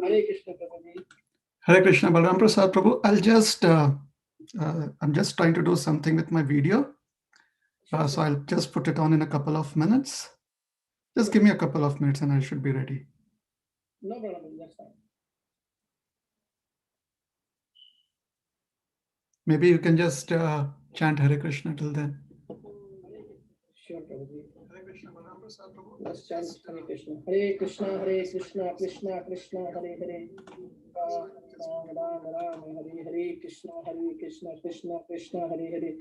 Hare Krishna, Prabhuji. Hare Krishna, Balaram Prasad Prabhu. I'm just trying to do something with my video. So I'll just put it on in a couple of minutes. Just give me a couple of minutes and I should be ready. No problem, that's fine. Maybe you can just chant Hare Krishna till then. Sure, Prabhuji. Hare Krishna, Balaram Prasad Prabhu. Let's chant Hare Krishna. Hare Krishna, Hare Krishna, Krishna Krishna, Hare Hare. Ram Ram Ram, Hare Hare. Krishna Hare Krishna, Krishna Krishna, Hare Hare.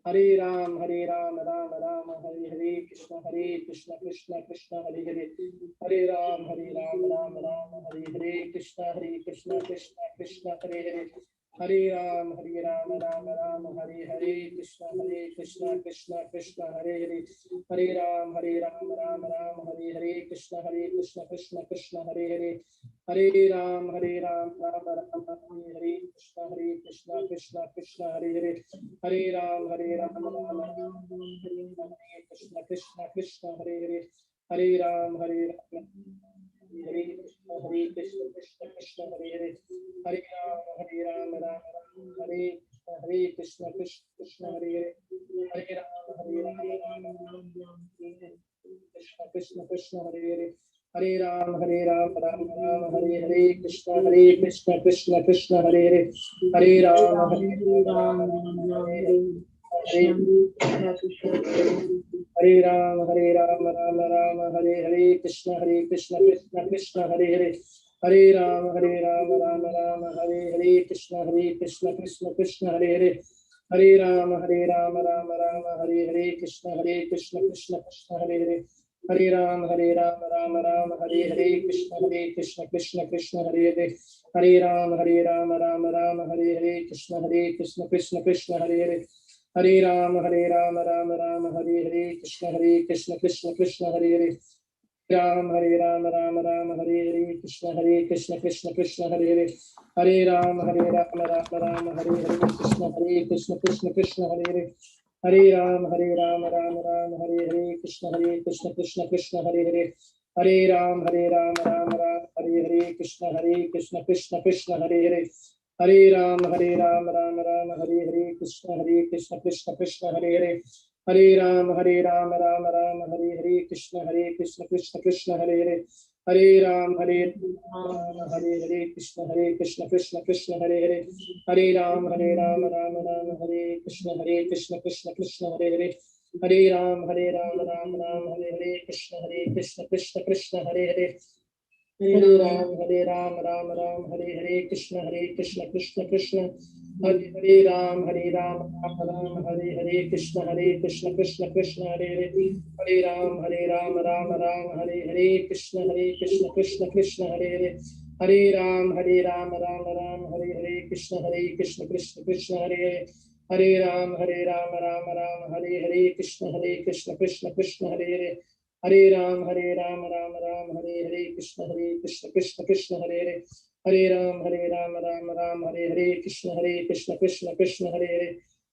Hare Ram, Ram Ram, Hare Hare. Krishna Hare Krishna, Krishna Krishna, Hare Hare. Hare Ram, Ram Ram, Hare Hare. Krishna Hare Krishna, Krishna Krishna, Hare Hare. Hare Ram, Ram Ram, Hare Hare. Krishna Hare Krishna, Krishna Krishna, Hare Hare. Hare Ram, Ram Hare Hare. Krishna Hare Krishna, Krishna Krishna, Hare Hare. Hare Ram, Ram Hare Hare. Krishna Hare Krishna, Krishna Krishna, Hare Hare. Hare Ram, Ram Hare Krishna, Krishna Krishna, Hare Hare. Hare Ram, Hare Krishna, Hare Krishna, Krishna Krishna, Hare Hare. Hare Ram, Ram Hare Krishna, Krishna Krishna, Hare Hare. Hare Ram, Krishna Krishna Krishna, Hare Hare. Hare Ram, Ram Hare Hare. Krishna Krishna Krishna Krishna, Hare Hare. Hare Ram, Hare Ram, Ram Hare Hare. Krishna Krishna Krishna, Hare Hare. Hare Ram, Ram Hare Hare. Krishna Krishna Krishna, Hare Hare. Hare Ram, Ram Hare Hare. Krishna Krishna Krishna, Hare Hare. Hare Ram, Ram Hare Hare. Krishna Krishna Krishna, Hare Hare. Hare Ram, Ram Hare Hare. Krishna Krishna Krishna, Hare Hare. Hare Ram, Ram Hare Hare. Krishna Krishna Krishna, Hare Hare. Ram, Ram Hare Hare. Krishna Krishna Krishna, Hare Hare. Hare Ram, Ram Hare Hare. Krishna Krishna Krishna, Hare Hare. Hare Ram, Ram Hare Hare. Krishna Krishna Krishna, Hare Hare. Hare Ram, Ram Hare Hare. Krishna Krishna Krishna, Hare Hare. Hare Ram, Ram Hare Hare. Krishna Krishna Krishna, Hare Hare. Hare Ram, Ram Hare Hare. Krishna Krishna Krishna, Hare Hare. Hare Ram, Hare Hare. Krishna Krishna Krishna, Hare Hare. Hare Ram, Ram Hare. Krishna Krishna Krishna, Hare Hare. Hare Ram, Ram Hare Hare. Krishna Krishna Krishna, Hare Hare. Hare Ram, Ram Hare Hare. Krishna Krishna Krishna. Hare Ram, Ram Hare Hare. Krishna Krishna Krishna, Hare Hare. Hare Ram, Ram Hare Hare. Krishna Krishna Krishna, Hare Hare. Hare Ram, Ram Hare Hare. Krishna Krishna Krishna, Hare Hare. Hare Ram, Ram Hare Hare. Krishna Krishna Krishna, Hare Hare. Hare Ram, Ram Hare Hare. Krishna Krishna Krishna, Hare Hare. Hare Ram, Ram Hare Hare. Krishna Krishna Krishna, Hare Hare.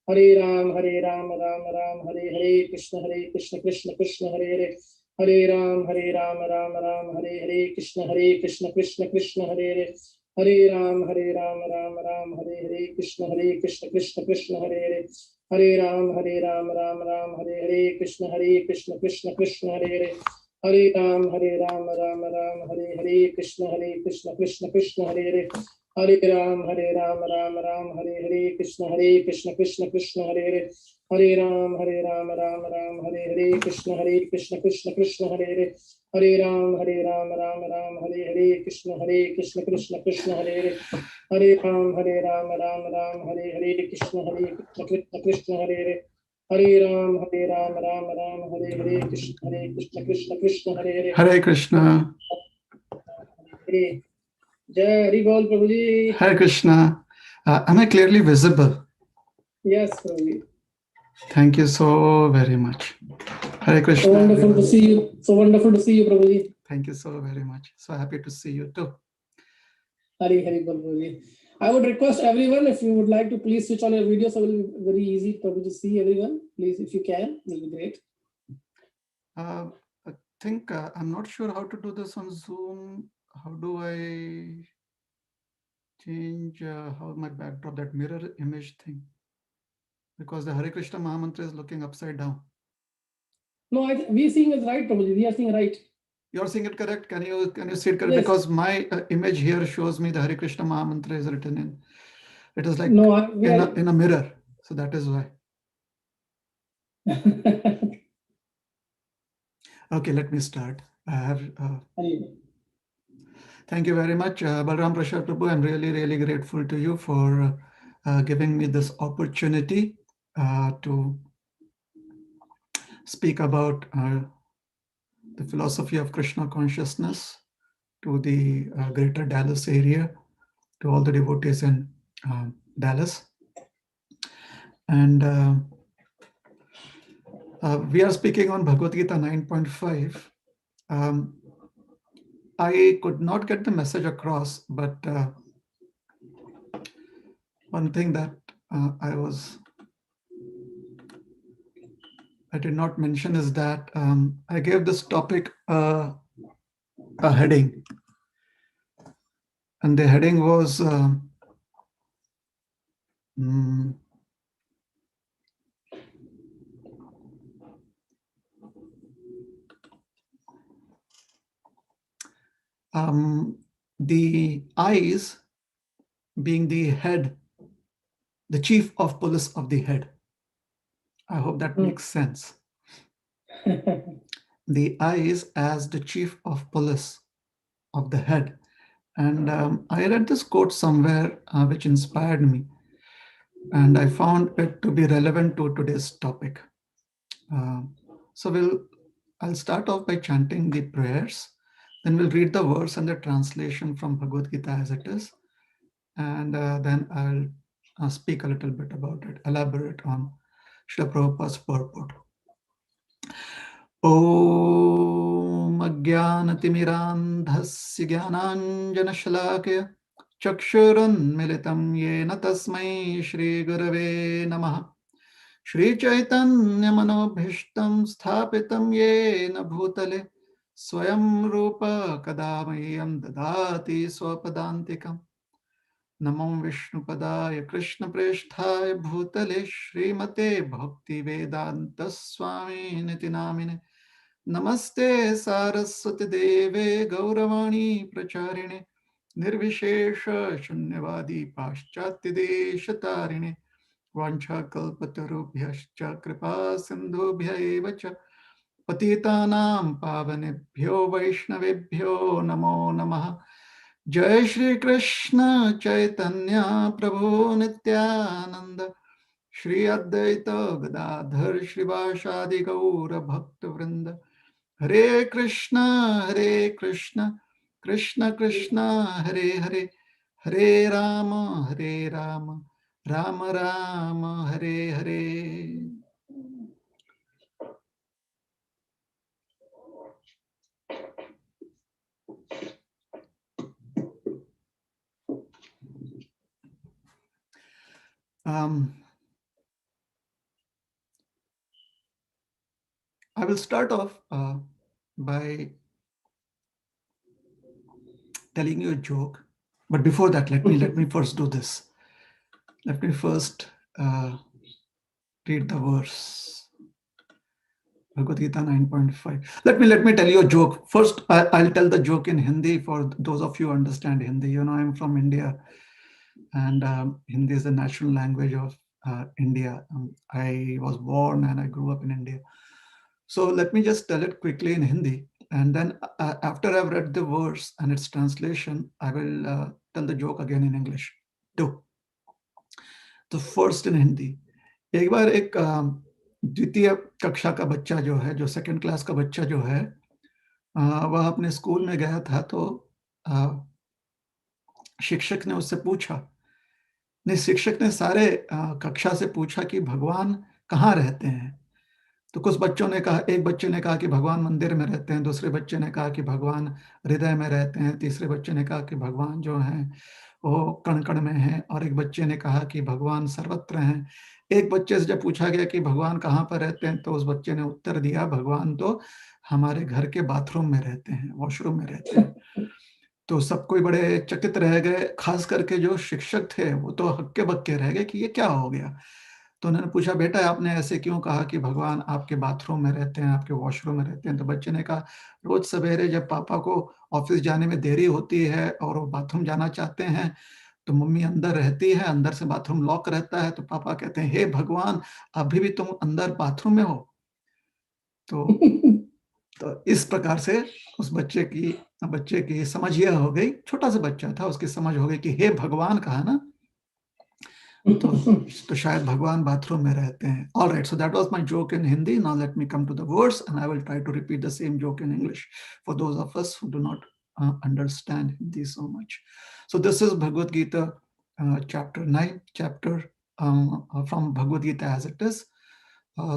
Hare Ram, Ram Hare Hare. Krishna Krishna Krishna, Hare Hare. Hare Ram, Ram Hare Hare. Krishna Krishna Krishna, Hare Hare. Hare Ram, Ram Hare Hare. Krishna Krishna Krishna, Hare Hare. Hare Ram, Ram Hare Hare. Krishna Krishna Krishna, Hare Hare. Hare Ram, Ram Hare Hare. Krishna Krishna Krishna, Hare Hare. Hare Ram, Ram Hare Hare. Krishna Krishna Krishna, Hare Hare. Hare Ram, Ram Hare Hare. Krishna Krishna Krishna, Hare Hare. Hare Ram, Ram Hare Hare. Krishna Krishna Krishna, Hare Hare. Hare Ram, Ram Hare Hare. Krishna Krishna Krishna, Hare Hare. Hare Ram, Ram Hare Hare. Krishna Krishna Krishna, Hare Hare. Hare Krishna. Hare Jai Hari Bol, Prabhuji. Hare Krishna. Am I clearly visible? Yes, Prabhuji. Thank you so very much. Hare Krishna. So wonderful to see you. So wonderful to see you, Prabhuji. Thank you so very much. So happy to see you too. Hari Hari Bol, Prabhuji. I would request everyone, if you would like to please switch on your video, so it will be very easy to see everyone. Please, if you can, it will be great. I think I'm not sure how to do this on Zoom. How do I change how my backdrop, that mirror image thing, because the Hare Krishna Mahamantra is looking upside down. No, we are seeing it right, Prabhuji. We are seeing right. You're seeing it correct? Can you see it correct? Yes. Because my image here shows me the Hare Krishna Mahamantra is written in. It is like No, in a mirror. So that is why. Okay, let me start. I have. Thank you very much, Balram Prasad Prabhu. I'm really, really grateful to you for giving me this opportunity to speak about the philosophy of Krishna consciousness to the greater Dallas area, to all the devotees in Dallas. And we are speaking on Bhagavad Gita 9.5. I could not get the message across, but one thing that I did not mention is that I gave this topic a heading, and the heading was the eyes being the head, the chief of police of the head. I hope that makes sense. The eyes as the chief of police of the head. And I read this quote somewhere which inspired me, and I found it to be relevant to today's topic. So I'll start off by chanting the prayers, then we'll read the verse and the translation from Bhagavad Gita as it is, and then I'll speak a little bit about it, elaborate on Srila Prabhupada's purport. Om Ajnanatimirandhasya Jnananjanashalakaya Chakshurunmilitam Yena Tasmai Shri Gurave Namaha Shri Chaitanya Manobhishtam Sthapitam Yena Bhutale Swayam Rupa Kadamayam Dadati Swapadantikam Namam Vishnupadaya Krishna Presthaya Bhutale Srimate Bhakti Vedanta Swami Niti Namine Namaste Saraswati Deve Gauravani Pracharine Nirvishesha Shunyavadi Paschatya Deshatarine Vancha Kalpatarubhyascha Kripa Sindhubhya Evacha Patitanam Pavanebhyo Vaishnavebhyo Namo Namaha Jai Shri Krishna Chaitanya Prabhu Nityananda Shri Advaita Gadadhar Shrivasadi Gaura Bhaktivrinda Hare Krishna Krishna Krishna Hare Hare Hare Rama Rama Rama Hare Hare. I will start off by telling you a joke, but before that, let me first do this. Let me first read the verse. Bhagavad Gita 9.5. Let me tell you a joke. First, I'll tell the joke in Hindi for those of you who understand Hindi. You know, I'm from India, and Hindi is the national language of India. I was born and I grew up in India. So let me just tell it quickly in Hindi, and then after I've read the verse and its translation, I will tell the joke again in English too. The first in Hindi. एक बार एक द्वितीय कक्षा का बच्चा जो है, जो second class का बच्चा जो है, वह अपने स्कूल में गया था, तो शिक्षक ने उससे पूछा, नहीं, शिक्षक ने सारे कक्षा से पूछा कि भगवान कहाँ रहते हैं। तो कुछ बच्चों ने कहा, एक बच्चे ने कहा कि भगवान मंदिर में रहते हैं, दूसरे बच्चे ने कहा कि भगवान हृदय में रहते हैं, तीसरे बच्चे ने कहा कि भगवान जो हैं वो कण कण में हैं, और एक बच्चे ने कहा कि भगवान सर्वत्र हैं। एक बच्चे से जब पूछा गया कि भगवान कहाँ पर रहते हैं, तो उस बच्चे ने उत्तर दिया, भगवान तो हमारे घर के बाथरूम में रहते हैं, वॉशरूम में रहते हैं। तो सब कोई बड़े चकित रह गए, खास करके जो शिक्षक थे वो तो हक्के बक्के रह गए कि ये क्या हो गया। तो उन्होंने पूछा, बेटा आपने ऐसे क्यों कहा कि भगवान आपके बाथरूम में रहते हैं, आपके वॉशरूम में रहते हैं? तो बच्चे ने कहा, रोज सवेरे जब पापा को ऑफिस जाने में देरी होती है और वो बाथरूम जाना चाहते हैं तो मम्मी अंदर रहती है, अंदर से बाथरूम लॉक रहता है, तो पापा कहते हैं, हे भगवान अभी भी तुम अंदर बाथरूम में हो। तो इस प्रकार से उस बच्चे की समझ यह हो गई, छोटा सा बच्चा था, उसकी समझ हो गई कि हे भगवान कहा ना, तो शायद भगवान बाथरूम में रहते हैं। All right, so that was my joke in Hindi. Now let me come to the verse and I will try to repeat the same joke in English for those of us who do not understand Hindi so much. So this is Bhagavad Gita chapter 9, chapter from Bhagavad Gita as it is.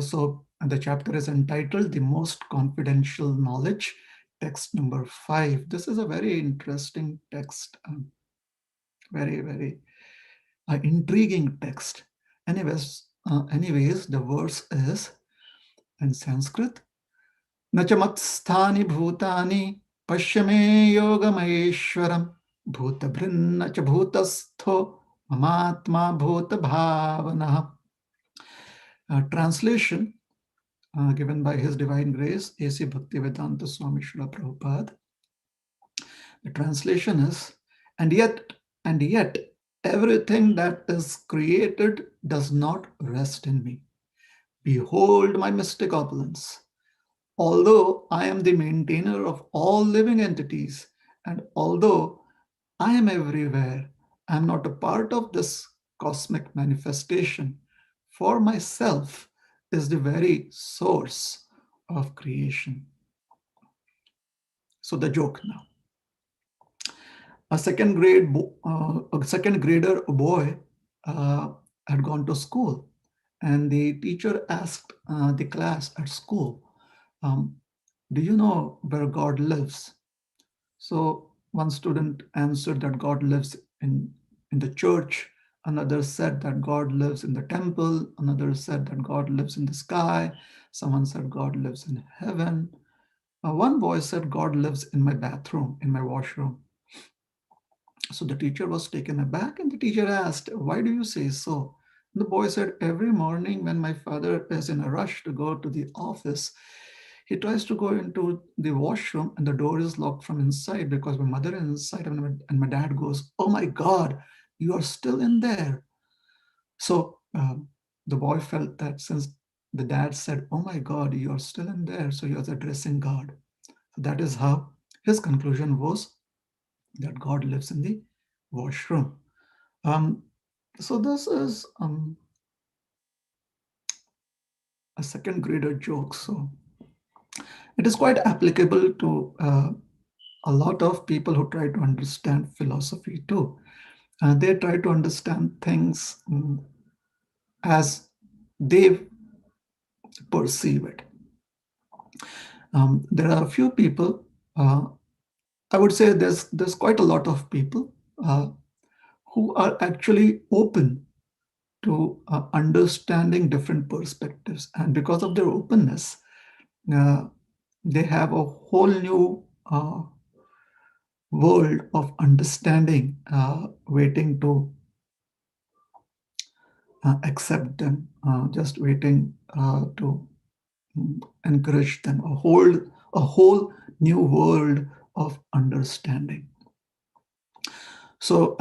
So the chapter is entitled The Most Confidential Knowledge, text number 5. This is a very interesting text, very, very intriguing text. Anyways, the verse is in Sanskrit. Nachamatstani bhutani pashyame yogamayeshwaram bhutabhrinna cha bhutastho mamatma bhuta bhavana. Translation given by His Divine Grace, A.C. Bhaktivedanta Swami Srila Prabhupada. The translation is, and yet, everything that is created does not rest in me. Behold my mystic opulence. Although I am the maintainer of all living entities, and although I am everywhere, I am not a part of this cosmic manifestation, for myself is the very source of creation. So the joke now. A second grader boy had gone to school, and the teacher asked the class at school, do you know where God lives? So one student answered that God lives in the church. Another said that God lives in the temple. Another said that God lives in the sky. Someone said God lives in heaven. One boy said God lives in my bathroom, in my washroom. So the teacher was taken aback, and the teacher asked, why do you say so? And the boy said, every morning when my father is in a rush to go to the office, he tries to go into the washroom and the door is locked from inside because my mother is inside, and my dad goes, oh my God, you are still in there. So the boy felt that since the dad said, oh my God, you are still in there, so he was addressing God. So that is how his conclusion was, that God lives in the washroom. So this is a second grader joke. So it is quite applicable to a lot of people who try to understand philosophy too. They try to understand things as they perceive it. There are a few people, I would say there's quite a lot of people who are actually open to understanding different perspectives. And because of their openness, they have a whole new world of understanding waiting to accept them, just waiting to encourage them, a whole new world of understanding. So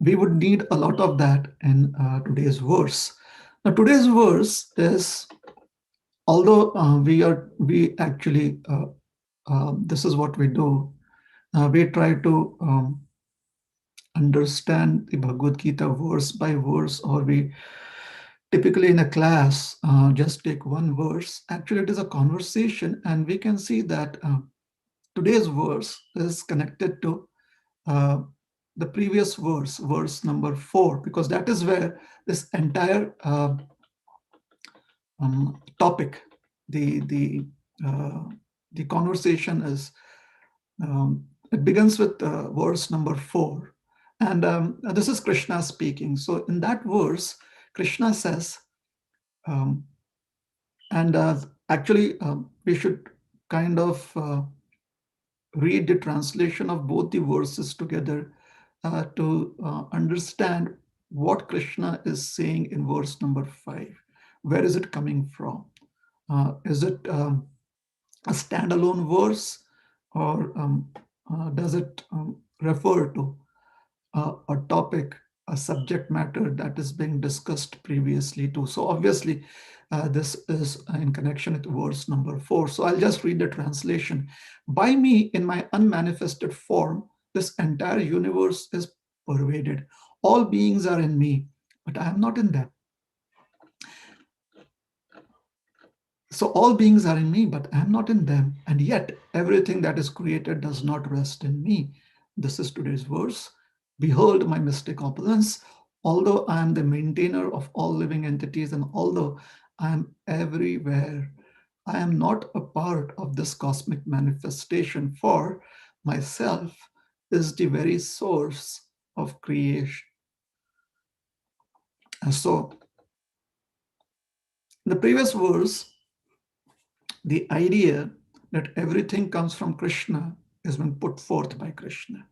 we would need a lot of that in today's verse. Now today's verse is, although we actually this is what we do, we try to understand the Bhagavad Gita verse by verse, or we typically in a class just take one verse. Actually it is a conversation, and we can see that today's verse is connected to the previous verse, verse number 4, because that is where this entire topic, the conversation is. It begins with verse number 4, and this is Krishna speaking. So in that verse, Krishna says, and actually we should kind of read the translation of both the verses together to understand what Krishna is saying in verse number 5. Where is it coming from? Is it a standalone verse, or does it refer to a topic, a subject matter that is being discussed previously too? So obviously, this is in connection with verse number 4. So I'll just read the translation. By me, in my unmanifested form, this entire universe is pervaded. All beings are in me, but I am not in them. So all beings are in me, but I am not in them. And yet everything that is created does not rest in me. This is today's verse. Behold my mystic opulence. Although I am the maintainer of all living entities, and although I am everywhere, I am not a part of this cosmic manifestation, for myself is the very source of creation. And so, in the previous verse, the idea that everything comes from Krishna has been put forth by Krishna.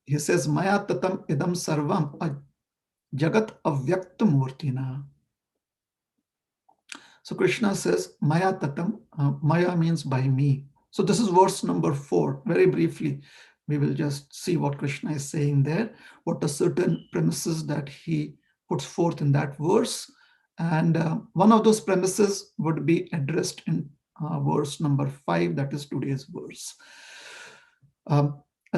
He says, Maya tatam idam sarvam jagat avyakta murtina. So Krishna says, Maya tatam, Maya means by me. So this is verse number 4. Very briefly, we will just see what Krishna is saying there, what are certain premises that he puts forth in that verse. And one of those premises would be addressed in verse number 5, that is today's verse.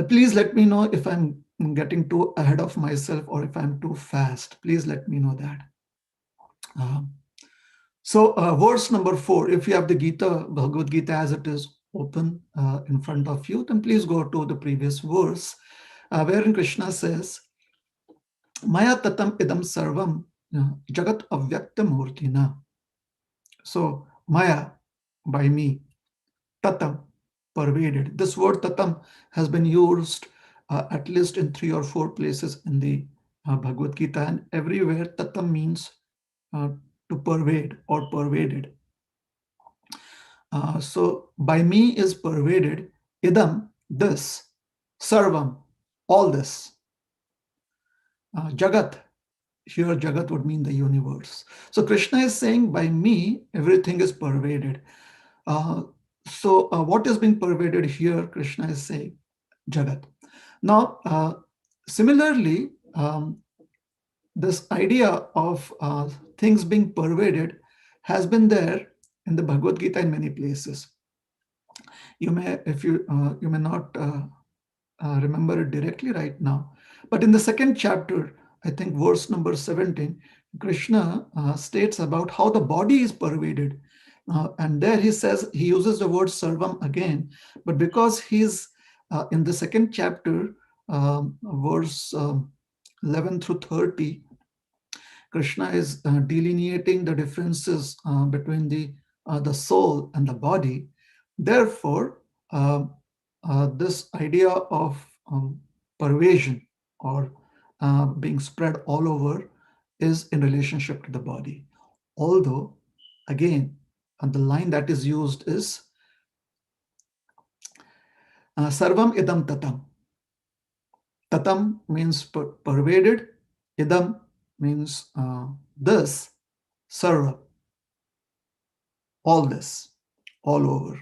Please let me know if I'm getting too ahead of myself or if I'm too fast. Please let me know that. So verse number 4, if you have the Gita, Bhagavad Gita as it is open in front of you, then please go to the previous verse wherein Krishna says, Maya tatam idam sarvam jagat avyakta murtina. So Maya, by me, tatam, pervaded. This word tatam has been used at least in 3 or 4 places in the Bhagavad Gita, and everywhere tatam means to pervade or pervaded. So by me is pervaded, idam, this, sarvam, all this. Jagat, here Jagat would mean the universe. So Krishna is saying, by me, everything is pervaded. So what is being pervaded here? Krishna is saying, Jagat. Now, similarly, this idea of things being pervaded has been there in the Bhagavad Gita in many places. You may, if you may not remember it directly right now, but in the second chapter, I think verse number 17, Krishna states about how the body is pervaded. And there he says, he uses the word sarvam again, but because he's in the second chapter, verse 11 through 30, Krishna is delineating the differences between the soul and the body. Therefore, this idea of pervasion or being spread all over is in relationship to the body. Although, again, the line that is used is sarvam idam tatam. Tatam means pervaded, idam means this, sarva, all this, all over.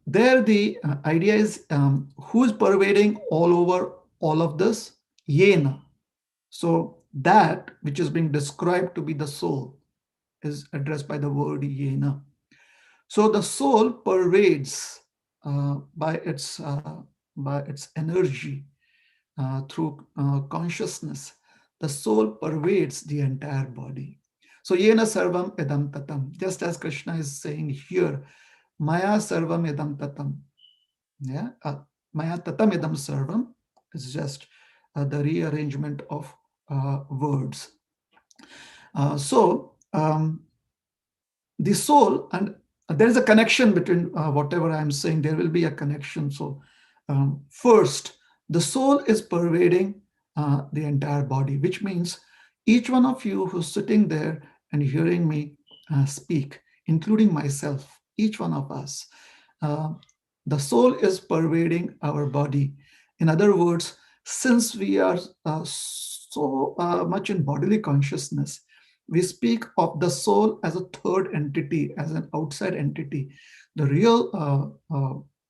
There the idea is who is pervading all over all of this? Yena. So that which is being described to be the soul is addressed by the word yena. So the soul pervades by its energy through consciousness. The soul pervades the entire body. So yena sarvam idam tatam. Just as Krishna is saying here, Maya sarvam idam tatam. Yeah, Maya tatam idam sarvam is just the rearrangement of words. So the soul, and there is a connection between whatever I'm saying, there will be a connection. So first, the soul is pervading the entire body, which means each one of you who's sitting there and hearing me speak, including myself, each one of us, The soul is pervading our body. In other words, since we are so much in bodily consciousness, we speak of the soul as a third entity, as an outside entity. The real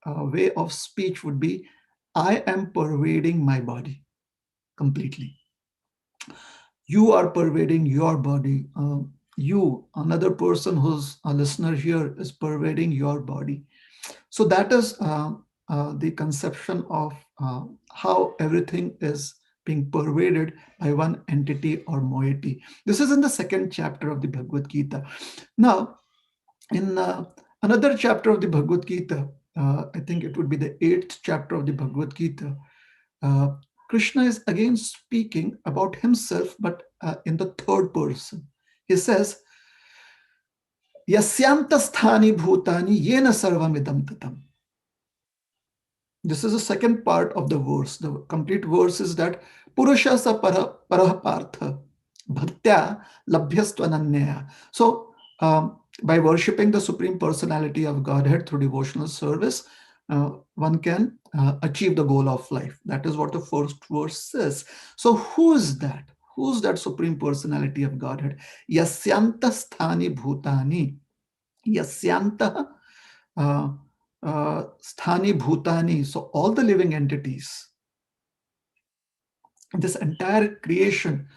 way of speech would be, I am pervading my body completely. You are pervading your body. You, another person who's a listener here, is pervading your body. So that is the conception of how everything is being pervaded by one entity or moiety. This is in the second chapter of the Bhagavad Gita. Now, in another chapter of the Bhagavad Gita, I think it would be the 8th chapter of the Bhagavad Gita, uh, Krishna is again speaking about himself, but in the third person. He says, Yasyanta sthani bhutani yena sarvam idam tatam. This is the second part of the verse. The complete verse is that Purusha sa parah partha bhaktya labhyastvananya. So, by worshipping the Supreme Personality of Godhead through devotional service, one can achieve the goal of life. That is what the first verse says. So, who is that? Who's that Supreme Personality of Godhead? Yasyanta sthani bhutani. Yasyanta sthani bhutani. So all the living entities, this entire creation,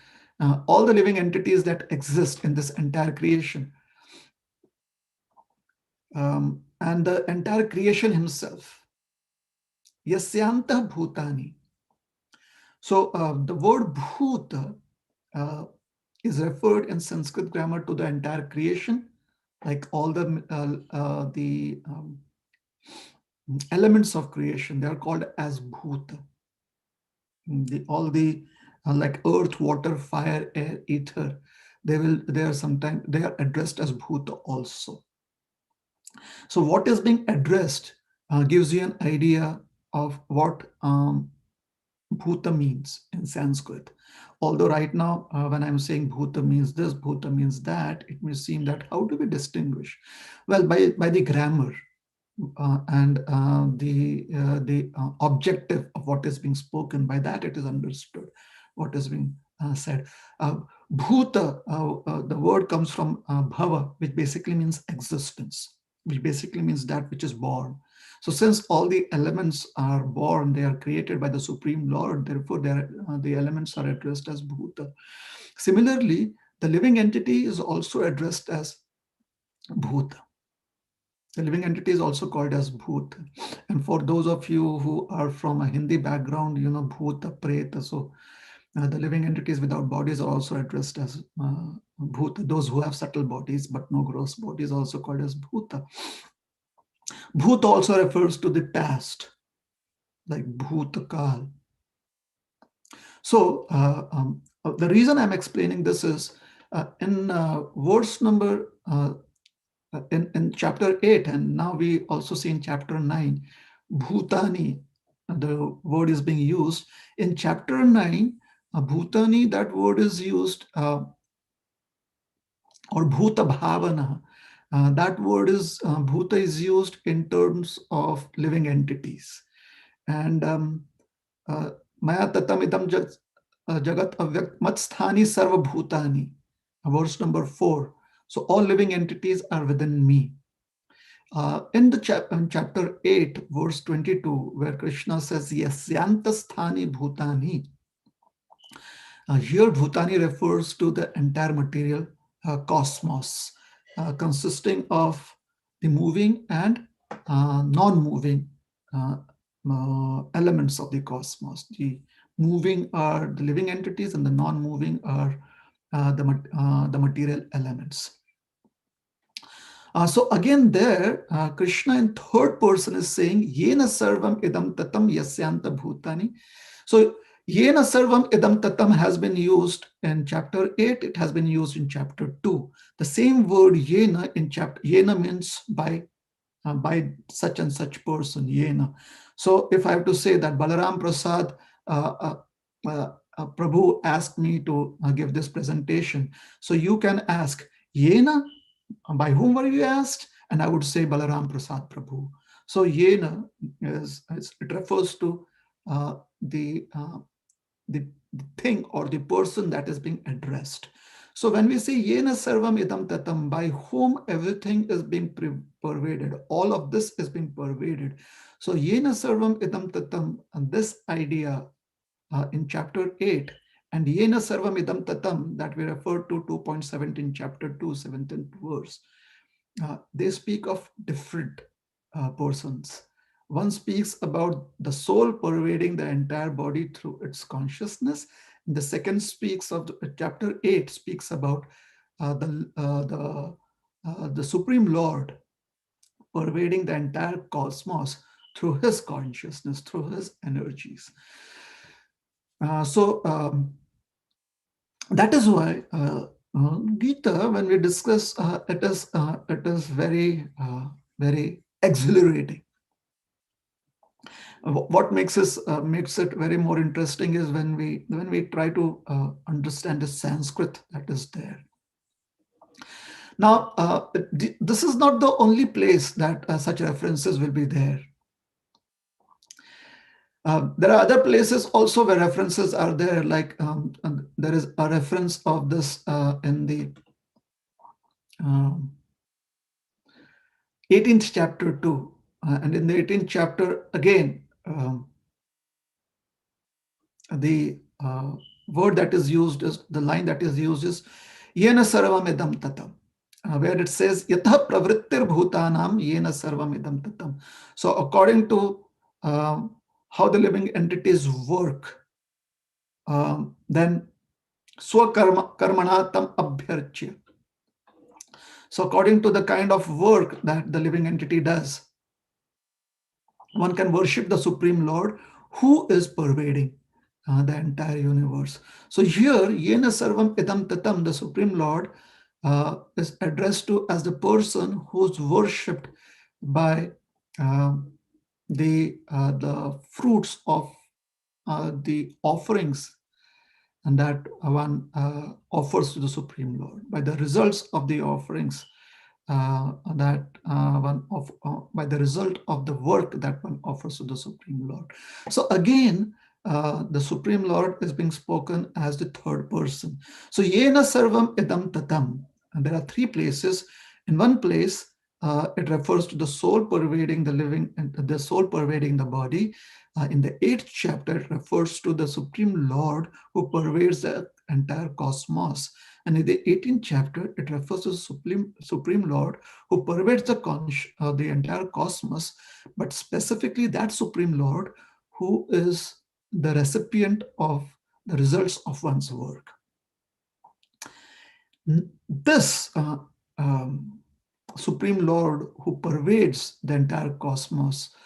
all the living entities that exist in this entire creation, and the entire creation himself. Yasyanta bhutani. So the word bhuta is referred in Sanskrit grammar to the entire creation, like all the elements of creation. They are called as bhuta. All the like earth, water, fire, air, ether, they are addressed as bhuta also. So what is being addressed gives you an idea of what bhuta means in Sanskrit. Although right now, when I'm saying bhuta means this, bhuta means that, it may seem that how do we distinguish? Well, by the grammar and the objective of what is being spoken. By that it is understood what is being said. Bhuta, the word comes from bhava, which basically means existence, which basically means that which is born. So since all the elements are born, they are created by the Supreme Lord, therefore the elements are addressed as bhuta. Similarly, the living entity is also addressed as bhuta. The living entity is also called as bhoot. And for those of you who are from a Hindi background, you know, bhoota, preta. So the living entities without bodies are also addressed as bhoota. Those who have subtle bodies but no gross bodies are also called as bhoota. Bhoot also refers to the past, like bhootakal. So the reason I'm explaining this is in verse number in chapter 8, and now we also see in chapter 9, bhutani, the word is being used. In chapter 9, bhutani, that word is used, or bhuta bhavana, that word is, bhuta is used in terms of living entities. And maya tatam idam jagat avyakt matsthani sarva bhutani, verse number 4. So all living entities are within me. In chapter 8, verse 22, where Krishna says, Yasyanta sthani bhutani. Here, bhutani refers to the entire material cosmos, consisting of the moving and non-moving elements of the cosmos. The moving are the living entities, and the non-moving are the material elements. So again there, Krishna in third person is saying, Yena sarvam idam tatam yasyanta bhutani. So Yena sarvam idam tatam has been used in chapter 8, it has been used in chapter 2. The same word Yena in chapter, Yena means by such and such person, Yena. So if I have to say that Balaram Prasad, Prabhu asked me to give this presentation. So you can ask, Yena, by whom were you asked? And I would say Balaram Prasad Prabhu. So yena it refers to the thing or the person that is being addressed. So when we say yena sarvam idam tatam, by whom everything is being pervaded, all of this is being pervaded. So yena sarvam idam tatam, and this idea in chapter 8, and yena sarvam idam tatam that we referred to 2.17 chapter 2 17th verse, they speak of different persons. One speaks about the soul pervading the entire body through its consciousness. The second speaks of chapter 8 speaks about the Supreme Lord pervading the entire cosmos through his consciousness, through his energies. That is why Gita, when we discuss, it is very very exhilarating. What makes it very more interesting is when we try to understand the Sanskrit that is there. Now, this is not the only place that such references will be there. There are other places also where references are there, like there is a reference of this in the 18th chapter too. And in the 18th chapter, again, the word that is used is, the line that is used is yena sarvam idam tatam, where it says yatha pravrittir bhutanam yena sarvam idam tatam. So according to how the living entities work, then swakarmana tam abhyarchya. So according to the kind of work that the living entity does, one can worship the Supreme Lord who is pervading the entire universe. So here, Yena Sarvam Idam Tatam, the Supreme Lord, is addressed to as the person who's worshipped by the fruits of the offerings and that one offers to the Supreme Lord, by the results of the offerings by the result of the work that one offers to the Supreme Lord. So again, the Supreme Lord is being spoken as the third person. So yena sarvam idam tatam. And there are three places. In one place, it refers to the soul pervading the living and the soul pervading the body. In the 8th chapter, it refers to the Supreme Lord who pervades the entire cosmos. And in the 18th chapter, it refers to the Supreme Lord who pervades the entire cosmos, but specifically that Supreme Lord who is the recipient of the results of one's work. This Supreme Lord who pervades the entire cosmos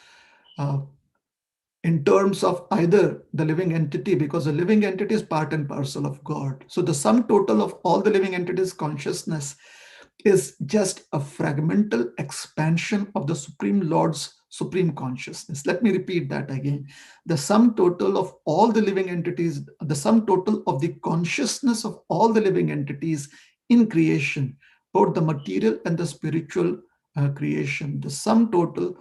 in terms of either the living entity, because the living entity is part and parcel of God. So the sum total of all the living entities' consciousness is just a fragmental expansion of the Supreme Lord's supreme consciousness. Let me repeat that again. The sum total of all the living entities, the sum total of the consciousness of all the living entities in creation, both the material and the spiritual creation, the sum total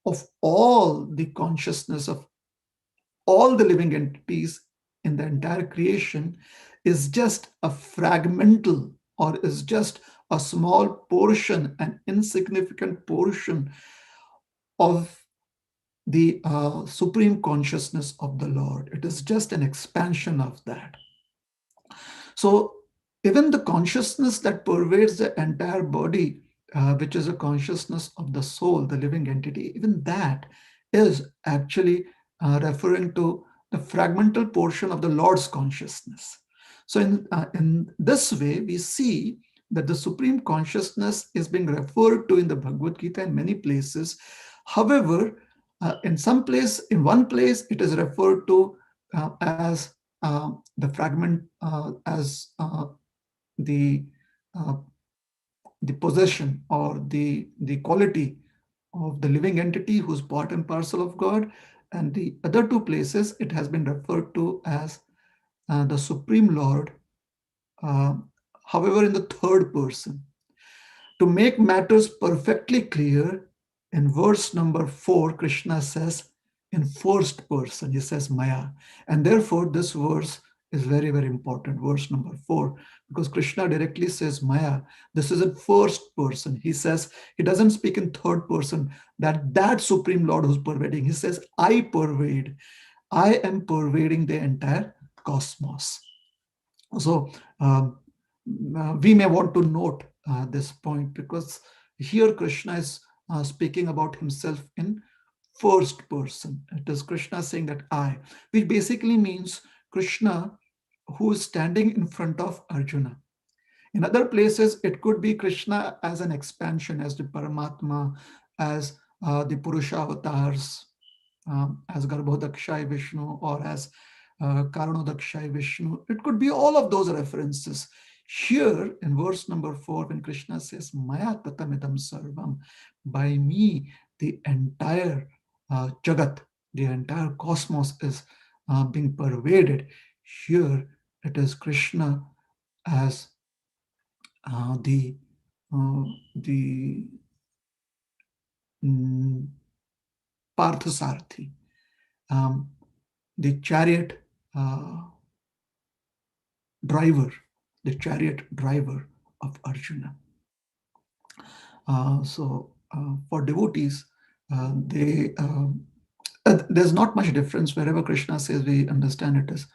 of all the consciousness of all the living entities in the entire creation is just a fragmental, or is just a small portion, an insignificant portion of the supreme consciousness of the Lord. It is just an expansion of that. So even the consciousness that pervades the entire body, which is a consciousness of the soul, the living entity, even that is actually referring to the fragmental portion of the Lord's consciousness. So in this way, we see that the supreme consciousness is being referred to in the Bhagavad Gita in many places. However, in one place, it is referred to as the fragment, as the possession or the quality of the living entity who's part and parcel of God. And the other two places, it has been referred to as the Supreme Lord, however, in the third person. To make matters perfectly clear, In verse number 4, Krishna says in first person, he says Maya. And therefore, this verse is very, very important, verse number 4, because Krishna directly says Maya. This is in first person. He says, he doesn't speak in third person, that Supreme Lord who's pervading. He says, I pervade. I am pervading the entire cosmos. So we may want to note this point, because here Krishna is speaking about himself in first person. It is Krishna saying that I, which basically means Krishna who is standing in front of Arjuna. In other places, it could be Krishna as an expansion, as the Paramatma, as the Purusha avatars, as Garbhodakshai Vishnu, or as Karanodakshai Vishnu. It could be all of those references. Here in verse number 4, when Krishna says, Maya tatamidam sarvam, by me, the entire Jagat, the entire cosmos is being pervaded. Here it is Krishna as the Parthasarathi, the chariot driver, of Arjuna. For devotees, there's not much difference. Wherever Krishna says, we understand it as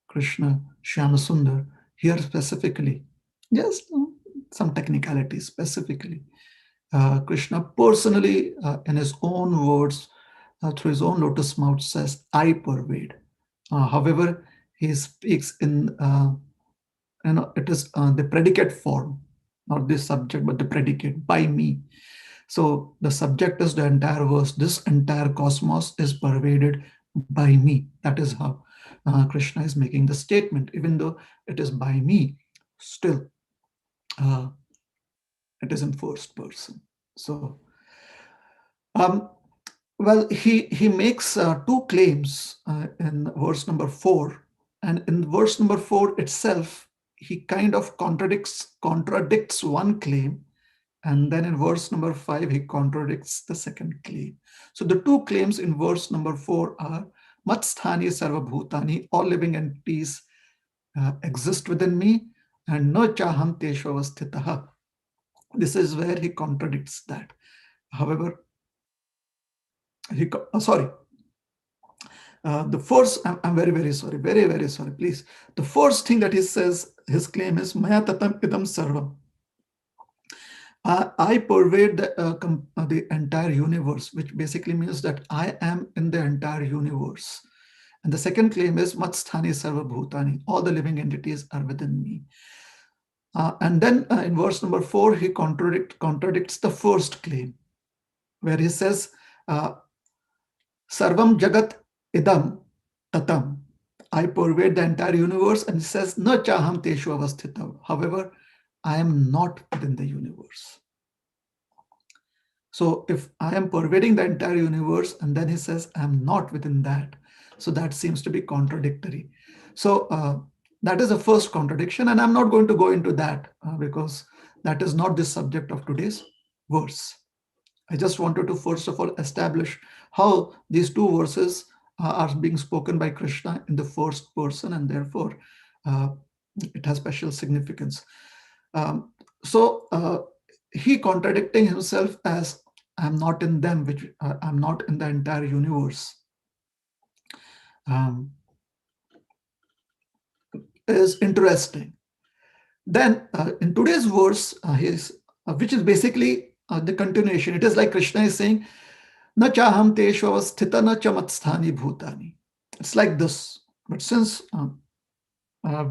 Krishna Shyamasundar. Here specifically, just some technicalities specifically. Krishna personally, in his own words, through his own lotus mouth, says, I pervade. However, he speaks in, it is the predicate form, not the subject, but the predicate, by me. So the subject is the entire verse. This entire cosmos is pervaded by me. That is how Krishna is making the statement. Even though it is by me, still it is in first person. So, well, he makes two claims in verse number 4, and in verse number 4 itself, he kind of contradicts one claim, and then in verse number 5, he contradicts the second claim. So the two claims in verse number 4 are Matsthani Sarva Bhutani, all living entities exist within me, and No Chaham Teshu Avasthitaha. This is where he contradicts that. However, the first, I'm very, very sorry, very, very sorry, please. The first thing that he says, his claim is Maya tatam idam sarvam. I pervade the entire universe, which basically means that I am in the entire universe. And the second claim is Matsthani Sarva Bhutani, all the living entities are within me. And then in verse number 4, he contradicts the first claim, where he says, Sarvam Jagat Idam Tatam. I pervade the entire universe, and he says, Na Chaham Teshu Avasthita. However, I am not within the universe. So if I am pervading the entire universe, and then he says, I am not within that. So that seems to be contradictory. So that is the first contradiction, and I'm not going to go into that because that is not the subject of today's verse. I just wanted to first of all establish how these two verses are being spoken by Krishna in the first person, and therefore it has special significance. He contradicting himself as I'm not in them, which I'm not in the entire universe, is interesting. Then in today's verse, which is basically the continuation, it is like Krishna is saying, Na chaham teshu avasthita na chamatsthani bhutani. It's like this. But since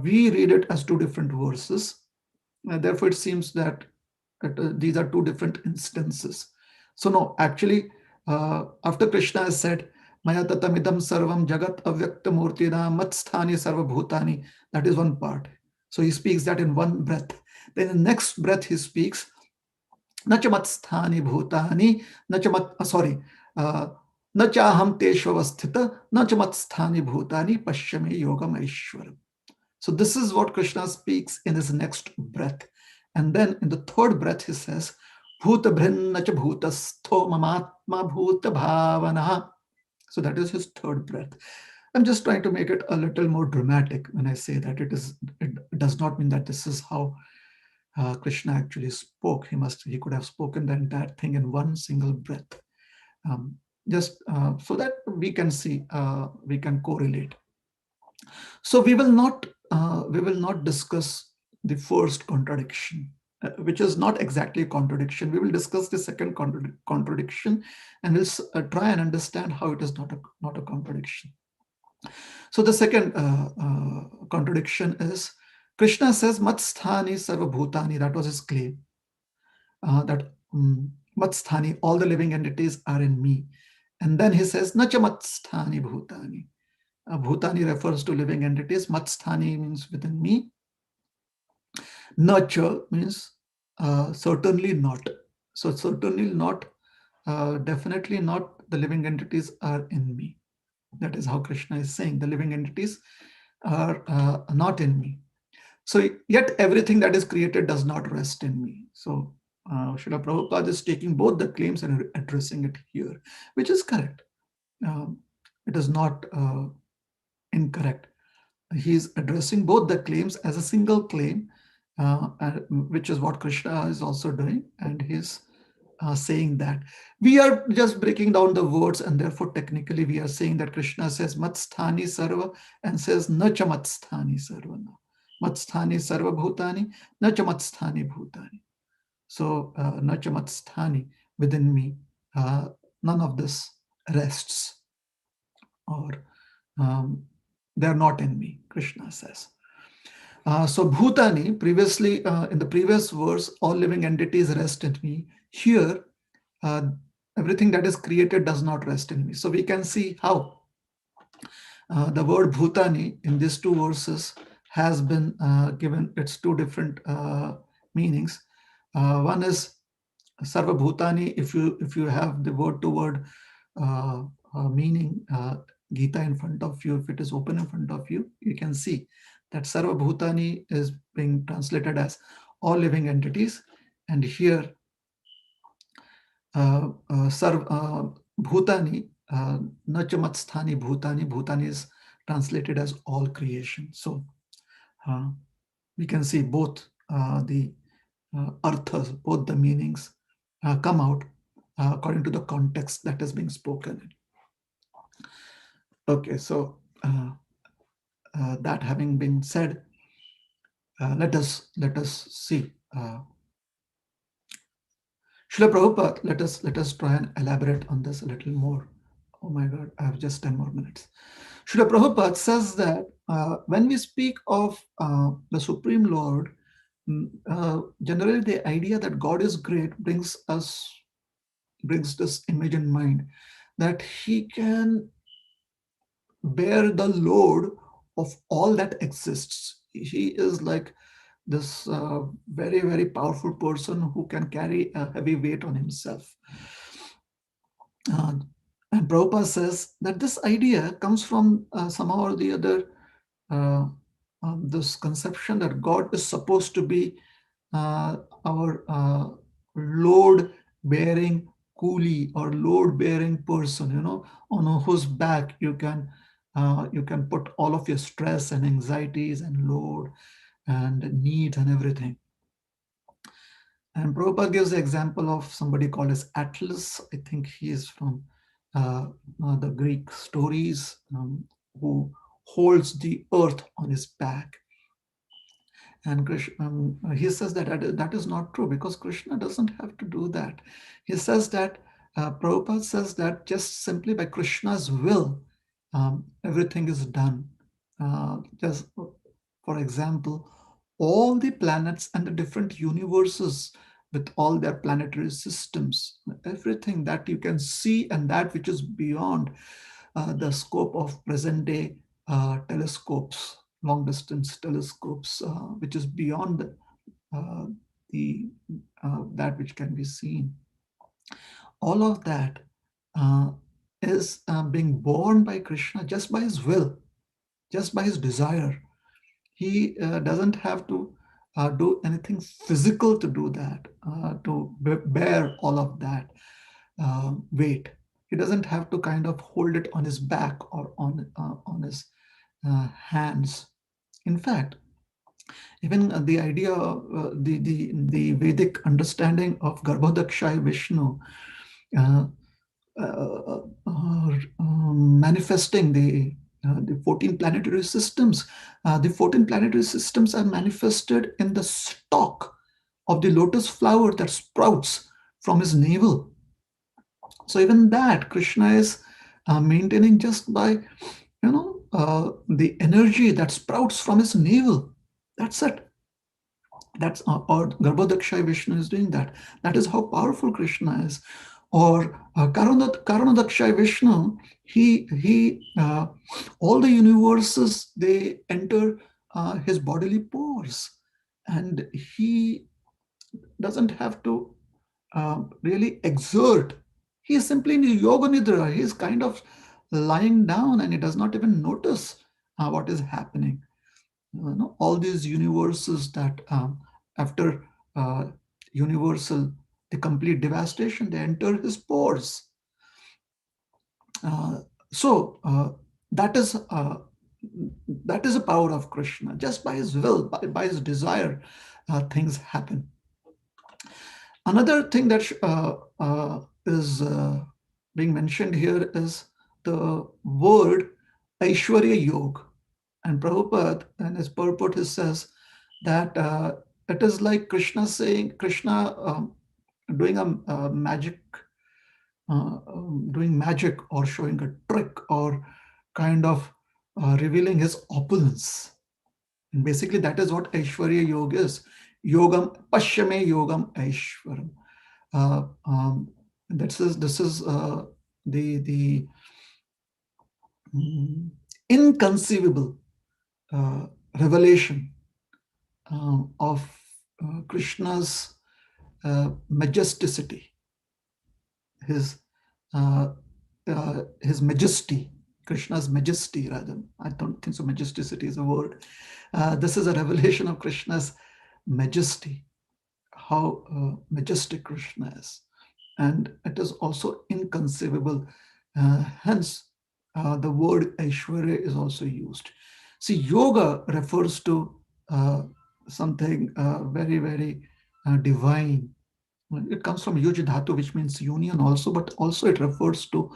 we read it as two different verses, therefore it seems that these are two different instances. So no, actually, after Krishna has said, Maya tatamidam sarvam jagat avyakta murtina matsthani sarva bhutani, that is one part. So he speaks that in one breath. Then in the next breath he speaks, Nachamat-sthani bhutani, nachaham teshu avasthita, nachamat-sthani bhutani pashyame yogam aishwaram. So this is what Krishna speaks in his next breath. And then in the third breath he says, Bhuta brinna cha bhutastho mamatma bhuta bhavana. So that is his third breath. I'm just trying to make it a little more dramatic when I say that it does not mean that this is how Krishna actually spoke. He could have spoken the entire thing in one single breath. Just so that we can see, we can correlate. So we will not discuss the first contradiction, which is not exactly a contradiction. We will discuss the second contradiction, and we'll try and understand how it is not a contradiction. So the second contradiction is Krishna says Matsthani Sarva Bhutani. That was his claim. That Matsthani, all the living entities are in me. And then he says Nacha Matsthani Bhutani. Bhutani refers to living entities. Matsthani means within me. Nacha means certainly not. So certainly not, definitely not, the living entities are in me. That is how Krishna is saying the living entities are not in me. So yet everything that is created does not rest in me. So Srila Prabhupada is taking both the claims and addressing it here, which is correct. It is not incorrect. He is addressing both the claims as a single claim, which is what Krishna is also doing, and he's saying that we are just breaking down the words, and therefore technically we are saying that Krishna says Matsthani Sarva and says Nacha Matsthani Sarva. Matsthani Sarva Bhutani, Nacha Matsthani Bhutani. So Nacha Matsthani, within me, none of this rests, or they are not in me, Krishna says. So Bhutani, previously in the previous verse, all living entities rest in me. Here, everything that is created does not rest in me. So we can see how the word Bhutani in these two verses has been given its two different meanings. One is Sarva Bhutani. If you have the word to word meaning Gita in front of you, if it is open in front of you, you can see that Sarva Bhutani is being translated as all living entities, and here Sarva Bhutani, Nacha Matsthani Bhutani, Bhutani is translated as all creation. So we can see both the arthas, both the meanings come out according to the context that is being spoken. Okay, so that having been said, let us see. Srila Prabhupada, let us try and elaborate on this a little more. Oh my God, I have just 10 more minutes. Srila Prabhupada says that when we speak of the Supreme Lord, generally the idea that God is great brings this image in mind that he can bear the load of all that exists. He is like this very, very powerful person who can carry a heavy weight on himself. And Prabhupada says that this idea comes from somehow or the other this conception that God is supposed to be our load-bearing coolie or load-bearing person, on whose back you can put all of your stress and anxieties and load and needs and everything. And Prabhupada gives the example of somebody called as Atlas. I think he is from the Greek stories, who holds the earth on his back. And Krishna, he says that is not true, because Krishna doesn't have to do that. He says that, Prabhupada says that just simply by Krishna's will, everything is done. Just for example, all the planets and the different universes with all their planetary systems, everything that you can see and that which is beyond the scope of present day telescopes, long distance telescopes, which is beyond that which can be seen. All of that is being born by Krishna just by his will, just by his desire. He doesn't have to do anything physical to do that, to bear all of that weight. He doesn't have to kind of hold it on his back or on his hands. In fact, even the idea, the Vedic understanding of Garbhodakshay Vishnu, uh, manifesting the 14 planetary systems. The 14 planetary systems are manifested in the stalk of the lotus flower that sprouts from his navel. So even that Krishna is maintaining just by, the energy that sprouts from his navel. That's it. That's or Garbhodakshay Vishnu is doing that. That is how powerful Krishna is. Or Karanadakshay Vishnu, he all the universes, they enter his bodily pores, and he doesn't have to really exert. He is simply in yoga nidra. He is kind of lying down, and he does not even notice what is happening. All these universes that after universal, the complete devastation, they enter his pores. So that is a power of Krishna. Just by his will, by his desire, things happen. Another thing that is being mentioned here is the word Aishwarya Yoga. And Prabhupada, in his purport, he says that it is like Krishna doing a magic, doing magic or showing a trick or kind of revealing his opulence. And basically, that is what Aishwarya Yoga is. Yogam, Pashyame Yogam Aishwaram. This is the inconceivable revelation of Krishna's majesticity, his majesty, Krishna's majesty rather. I don't think so majesticity is a word. This is a revelation of Krishna's majesty, how majestic Krishna is. And it is also inconceivable. Hence, the word Aishwarya is also used. See, yoga refers to something very, very divine. It comes from yuj dhatu, which means union also, but also it refers to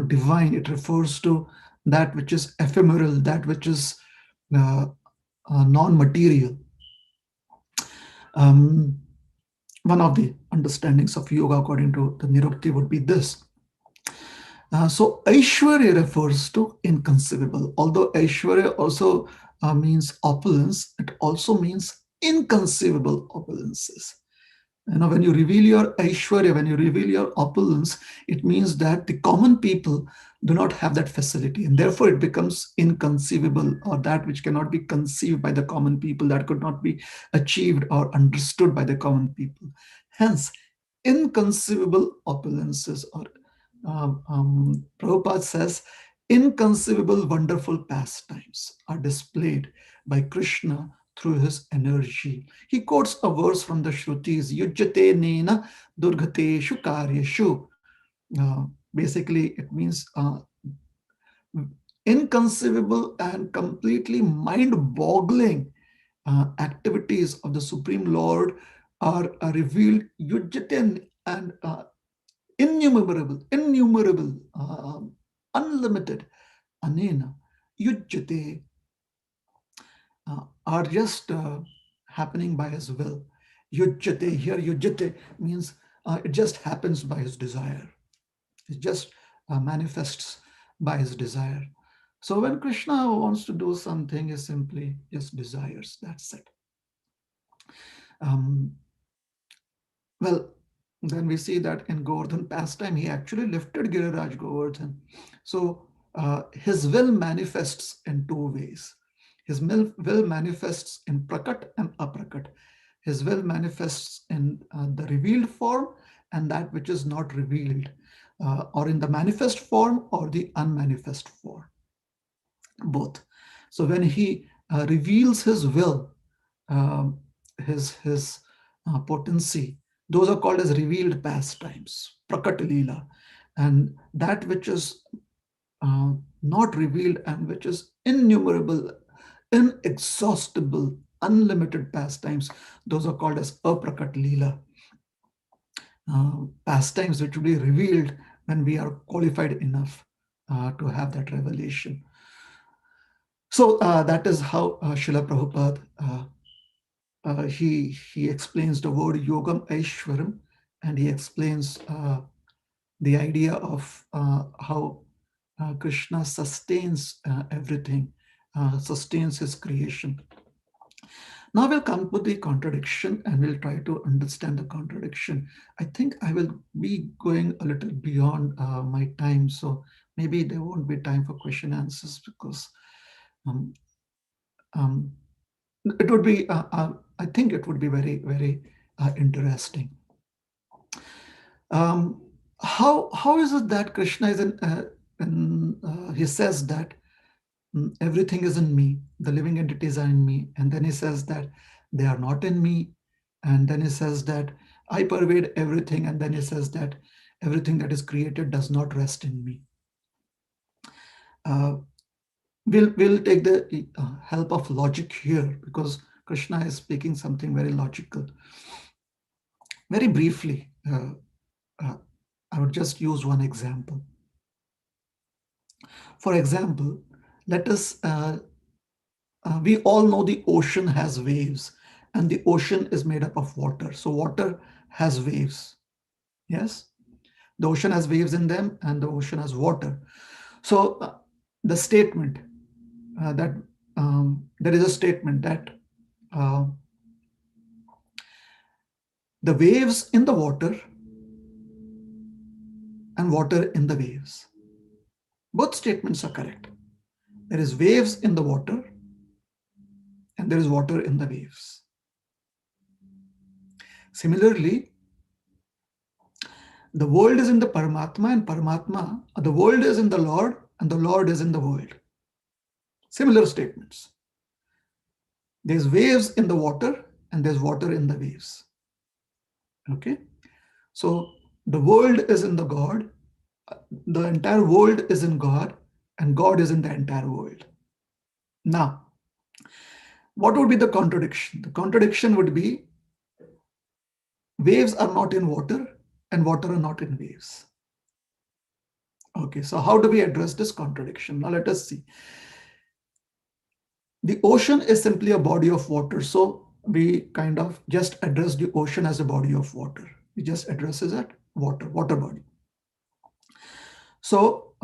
divine. It refers to that which is ephemeral, that which is non-material. One of the understandings of yoga according to the Nirukti would be this. So Aishwarya refers to inconceivable. Although Aishwarya also means opulence, it also means inconceivable opulences. When you reveal your Aishwarya, when you reveal your opulence, it means that the common people do not have that facility, and therefore it becomes inconceivable, or that which cannot be conceived by the common people, that could not be achieved or understood by the common people. Hence, inconceivable opulences, or Prabhupada says, inconceivable wonderful pastimes are displayed by Krishna through his energy. He quotes a verse from the Shrutis, Yujjate nena durgateshu karyeshu. Basically, it means inconceivable and completely mind-boggling activities of the Supreme Lord are revealed, Yujjate, and innumerable, unlimited, anena, Yujjate, are just happening by his will. Yujjate, here Yujjate means it just happens by his desire. It just manifests by his desire. So when Krishna wants to do something, he simply just desires. That's it. Well, then we see that in Govardhan pastime, he actually lifted Giriraj Govardhan. So his will manifests in two ways. His will manifests in prakat and aprakat. His will manifests in the revealed form and that which is not revealed, or in the manifest form or the unmanifest form, both. So when he reveals his will, potency, those are called as revealed pastimes, prakat lila. And that which is not revealed and which is innumerable, inexhaustible, unlimited pastimes, those are called as aprakat lila. Pastimes which will be revealed when we are qualified enough to have that revelation. So that is how Srila Prabhupada he explains the word yogam aishwaram, and he explains the idea of how Krishna sustains everything, sustains his creation. Now we'll come to the contradiction and we'll try to understand the contradiction. I think I will be going a little beyond my time, so maybe there won't be time for question answers because it would be, I think it would be very, very interesting. How is it that Krishna is he says that everything is in me, the living entities are in me, and then he says that they are not in me, and then he says that I pervade everything, and then he says that everything that is created does not rest in me. We'll take the help of logic here because Krishna is speaking something very logical. Very briefly, I would just use one example. For example, let us, we all know the ocean has waves and the ocean is made up of water. So water has waves. Yes, the ocean has waves in them and the ocean has water. So the statement that there is a statement that the waves in the water and water in the waves. Both statements are correct. There is waves in the water and there is water in the waves. Similarly, the world is in the Paramatma and Paramatma, the world is in the Lord and the Lord is in the world. Similar statements. There's waves in the water and there's water in the waves. Okay. So the world is in the God, the entire world is in God, and God is in the entire world. Now, what would be the contradiction? The contradiction would be waves are not in water and water are not in waves. Okay, so how do we address this contradiction? Now let us see. The ocean is simply a body of water. So we kind of just address the ocean as a body of water. We just address it as water body. So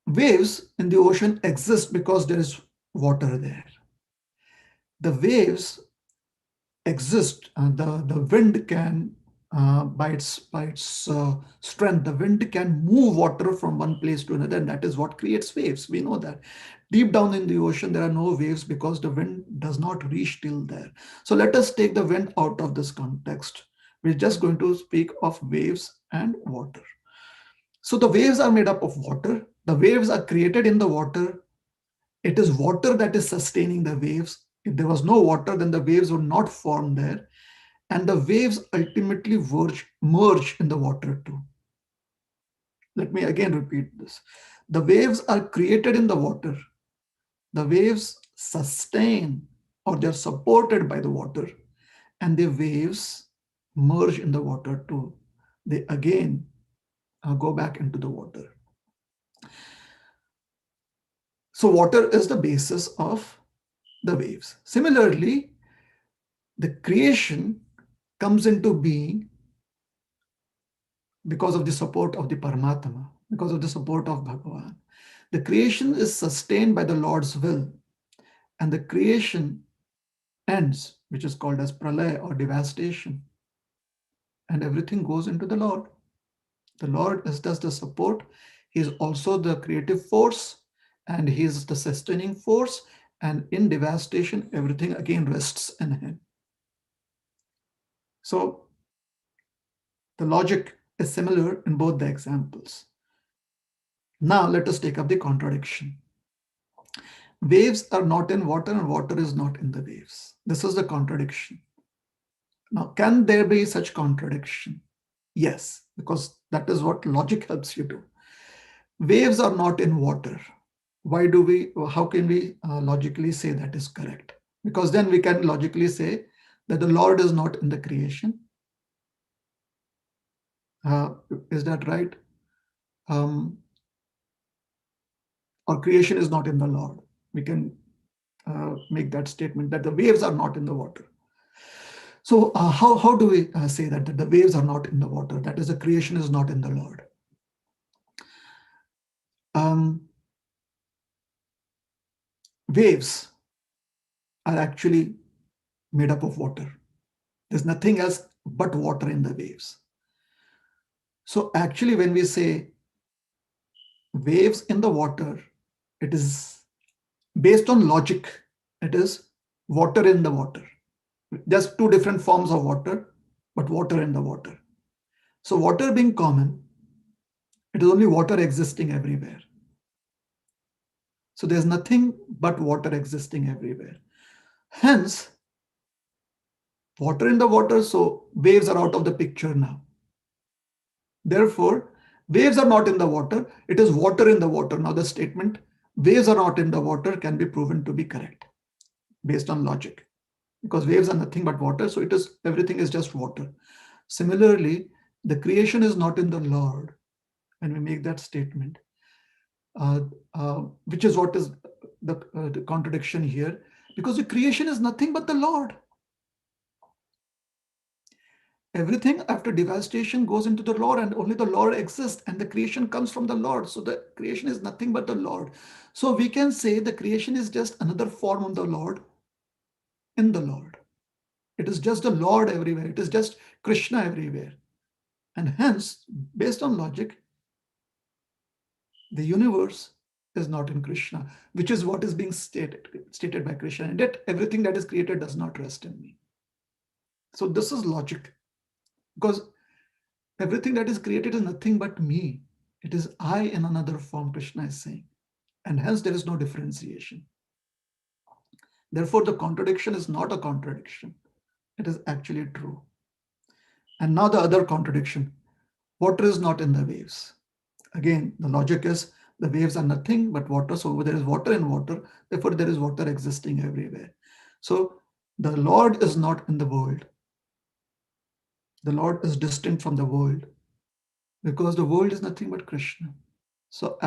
waves in the ocean exist because there is water there. The waves exist, the wind can, by its strength, the wind can move water from one place to another, and that is what creates waves. We know that. Deep down in the ocean, there are no waves because the wind does not reach till there. So let us take the wind out of this context. We're just going to speak of waves and water. So the waves are made up of water. The waves are created in the water. It is water that is sustaining the waves. If there was no water, then the waves would not form there. And the waves ultimately merge in the water too. Let me again repeat this. The waves are created in the water. The waves sustain or they're supported by the water. And the waves merge in the water too. They again go back into the water. So water is the basis of the waves. Similarly, the creation comes into being because of the support of the Paramatma, because of the support of Bhagavan. The creation is sustained by the Lord's will, and the creation ends, which is called as pralaya or devastation, and everything goes into the Lord. The Lord is just the support. He is also the creative force, and He is the sustaining force, and in devastation, everything again rests in Him. So the logic is similar in both the examples. Now let us take up the contradiction. waves are not in water and water is not in the waves. This is the contradiction. Now, can there be such contradiction? Yes, because that is what logic helps you do. Waves are not in water. How can we logically say that is correct? Because then we can logically say that the Lord is not in the creation. Is that right? Or creation is not in the Lord. We can make that statement that the waves are not in the water. So how do we say that the waves are not in the water? That is, the creation is not in the Lord. Waves are actually made up of water. There's nothing else but water in the waves. So actually, when we say waves in the water, it is based on logic. It is water in the water. Just two different forms of water, but water in the water. So water being common, it is only water existing everywhere. So there's nothing but water existing everywhere. Hence, water in the water, so waves are out of the picture now. Therefore, waves are not in the water, it is water in the water. Now the statement, waves are not in the water, can be proven to be correct based on logic. Because waves are nothing but water, so everything is just water. Similarly, the creation is not in the Lord when we make that statement, which is what is the contradiction here, because the creation is nothing but the Lord. Everything after devastation goes into the Lord, and only the Lord exists, and the creation comes from the Lord. So the creation is nothing but the Lord. So we can say the creation is just another form of the Lord in the Lord. It is just the Lord everywhere. It is just Krishna everywhere. And hence, based on logic, the universe is not in Krishna, which is what is being stated by Krishna. And yet everything that is created does not rest in me. So this is logic, because everything that is created is nothing but me. It is I in another form, Krishna is saying. And hence there is no differentiation. Therefore, the contradiction is not a contradiction. It is actually true. And now the other contradiction. Water is not in the waves. Again, the logic is the waves are nothing but water. So there is water in water. Therefore, there is water existing everywhere. So the Lord is not in the world. The Lord is distinct from the world, because the world is nothing but Krishna. So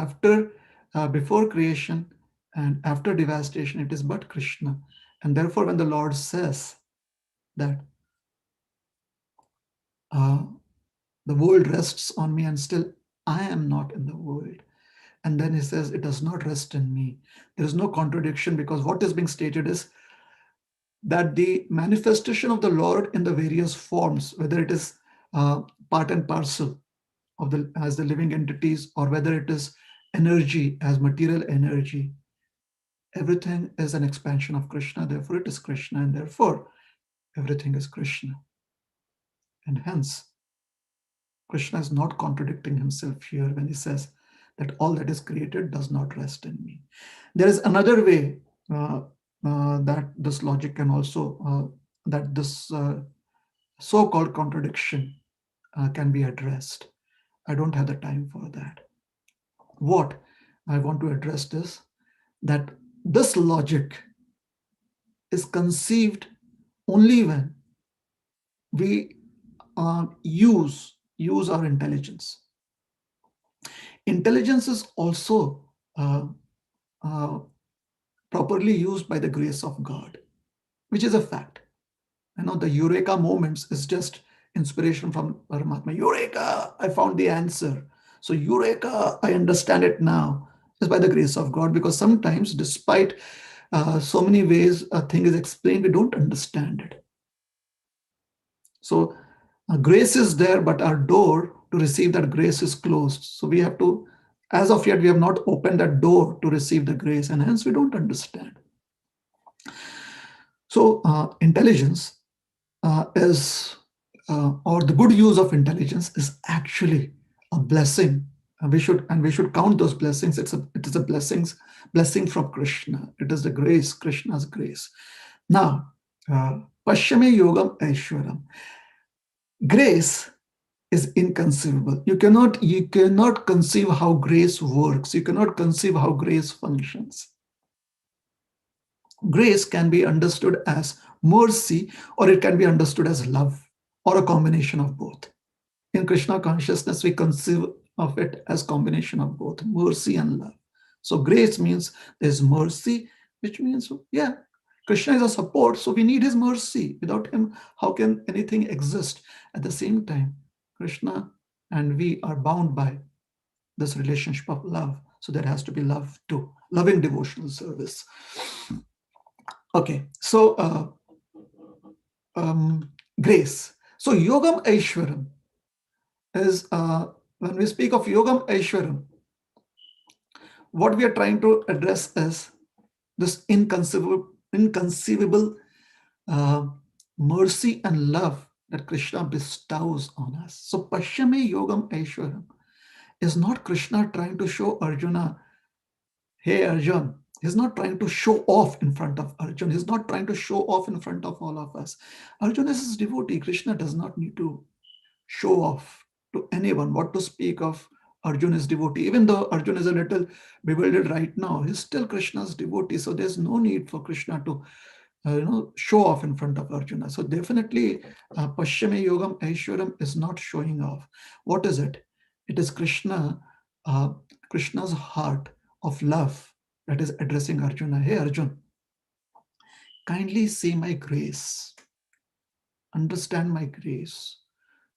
before creation and after devastation, it is but Krishna. And therefore, when the Lord says that the world rests on me and still I am not in the world, and then he says it does not rest in me, there is no contradiction, because what is being stated is that the manifestation of the Lord in the various forms, whether it is part and parcel of as the living entities, or whether it is energy as material energy, everything is an expansion of Krishna. Therefore, it is Krishna, and therefore everything is Krishna. And hence, Krishna is not contradicting himself here when he says that all that is created does not rest in me. There is another way that this logic can also, that this so-called contradiction can be addressed. I don't have the time for that. What I want to address is that this logic is conceived only when we use our intelligence. Intelligence is also properly used by the grace of God, which is a fact. The Eureka moments is just inspiration from Paramatma. Eureka, I found the answer. So Eureka, I understand it now, is by the grace of God, because sometimes, despite so many ways a thing is explained, we don't understand it. So grace is there, but our door to receive that grace is closed. So we have to, as of yet, we have not opened that door to receive the grace, and hence we don't understand. So intelligence or the good use of intelligence is actually a blessing we should count those blessings. It is a blessing from Krishna. It is the grace, Krishna's grace. Now, Pashyame Yogam Aishwaram. Grace is inconceivable. You cannot conceive how grace works. You cannot conceive how grace functions. Grace can be understood as mercy, or it can be understood as love, or a combination of both. In Krishna consciousness, we conceive of it as combination of both mercy and love. So grace means there's mercy, which means, yeah, Krishna is a support, so we need his mercy. Without him, how can anything exist? At the same time, Krishna and we are bound by this relationship of love. So there has to be love too, loving devotional service. Okay, so grace. So Yogam Aishwaram is, when we speak of Yogam Aishwaram, what we are trying to address is this inconceivable mercy and love that Krishna bestows on us. So Pashyame Yogam Aishwaram is not Krishna trying to show Arjuna, hey Arjun. He's not trying to show off in front of Arjun. He's not trying to show off in front of all of us. Arjun is his devotee. Krishna does not need to show off to anyone. What to speak of Arjun is devotee. Even though Arjun is a little bewildered right now, he's still Krishna's devotee. So there's no need for Krishna to show off in front of Arjuna. So definitely Pashyame Yogam Aishwaram is not showing off. What is it? It is Krishna's heart of love that is addressing Arjuna. Hey Arjun, kindly see my grace, understand my grace,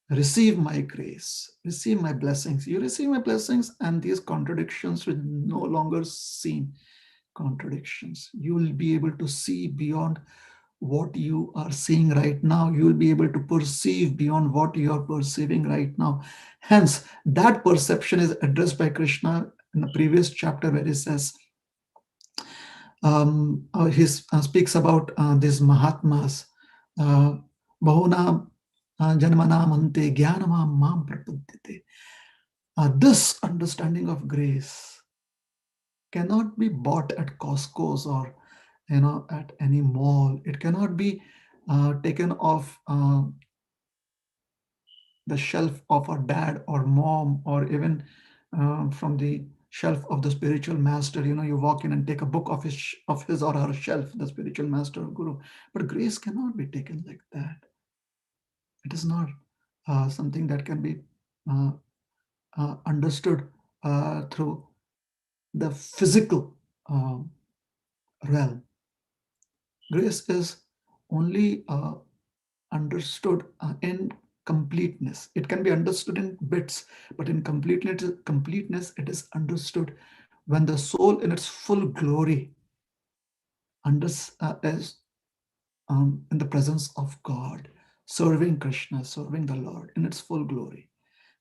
receive my grace, receive my blessings. You receive my blessings, and these contradictions will no longer seem contradictions. You will be able to see beyond what you are seeing right now. You will be able to perceive beyond what you are perceiving right now. Hence, that perception is addressed by Krishna in the previous chapter, where he says, he speaks about these Mahatmas, Bahuna Janmanam Ante Jnanamam Mam Prapadyate. This understanding of grace cannot be bought at Costco's or at any mall. It cannot be taken off the shelf of our dad or mom, or even from the shelf of the spiritual master. You walk in and take a book of his or her shelf, the spiritual master or guru. But grace cannot be taken like that. It is not something that can be understood through the physical realm. Grace is only understood in completeness. It can be understood in bits, but in completeness, it is understood when the soul in its full glory is in the presence of God, serving Krishna, serving the Lord in its full glory,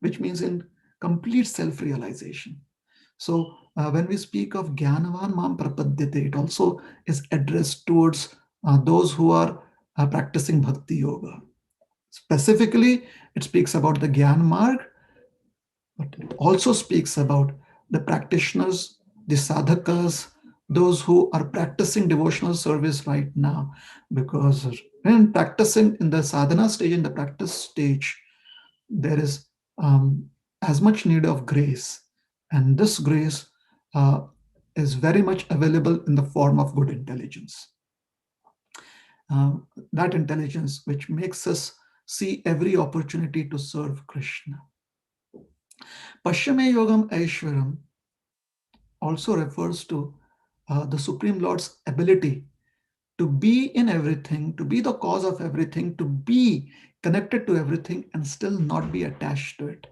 which means in complete self-realization. So when we speak of Jnanavan Mam Prapadyate, it also is addressed towards those who are practicing Bhakti Yoga. Specifically, it speaks about the Gyan Marg, but it also speaks about the practitioners, the sadhakas, those who are practicing devotional service right now. Because when practicing in the sadhana stage, in the practice stage, there is as much need of grace. And this grace is very much available in the form of good intelligence. That intelligence which makes us see every opportunity to serve Krishna. Pashyame Yogam Aishwaram also refers to the Supreme Lord's ability to be in everything, to be the cause of everything, to be connected to everything and still not be attached to it.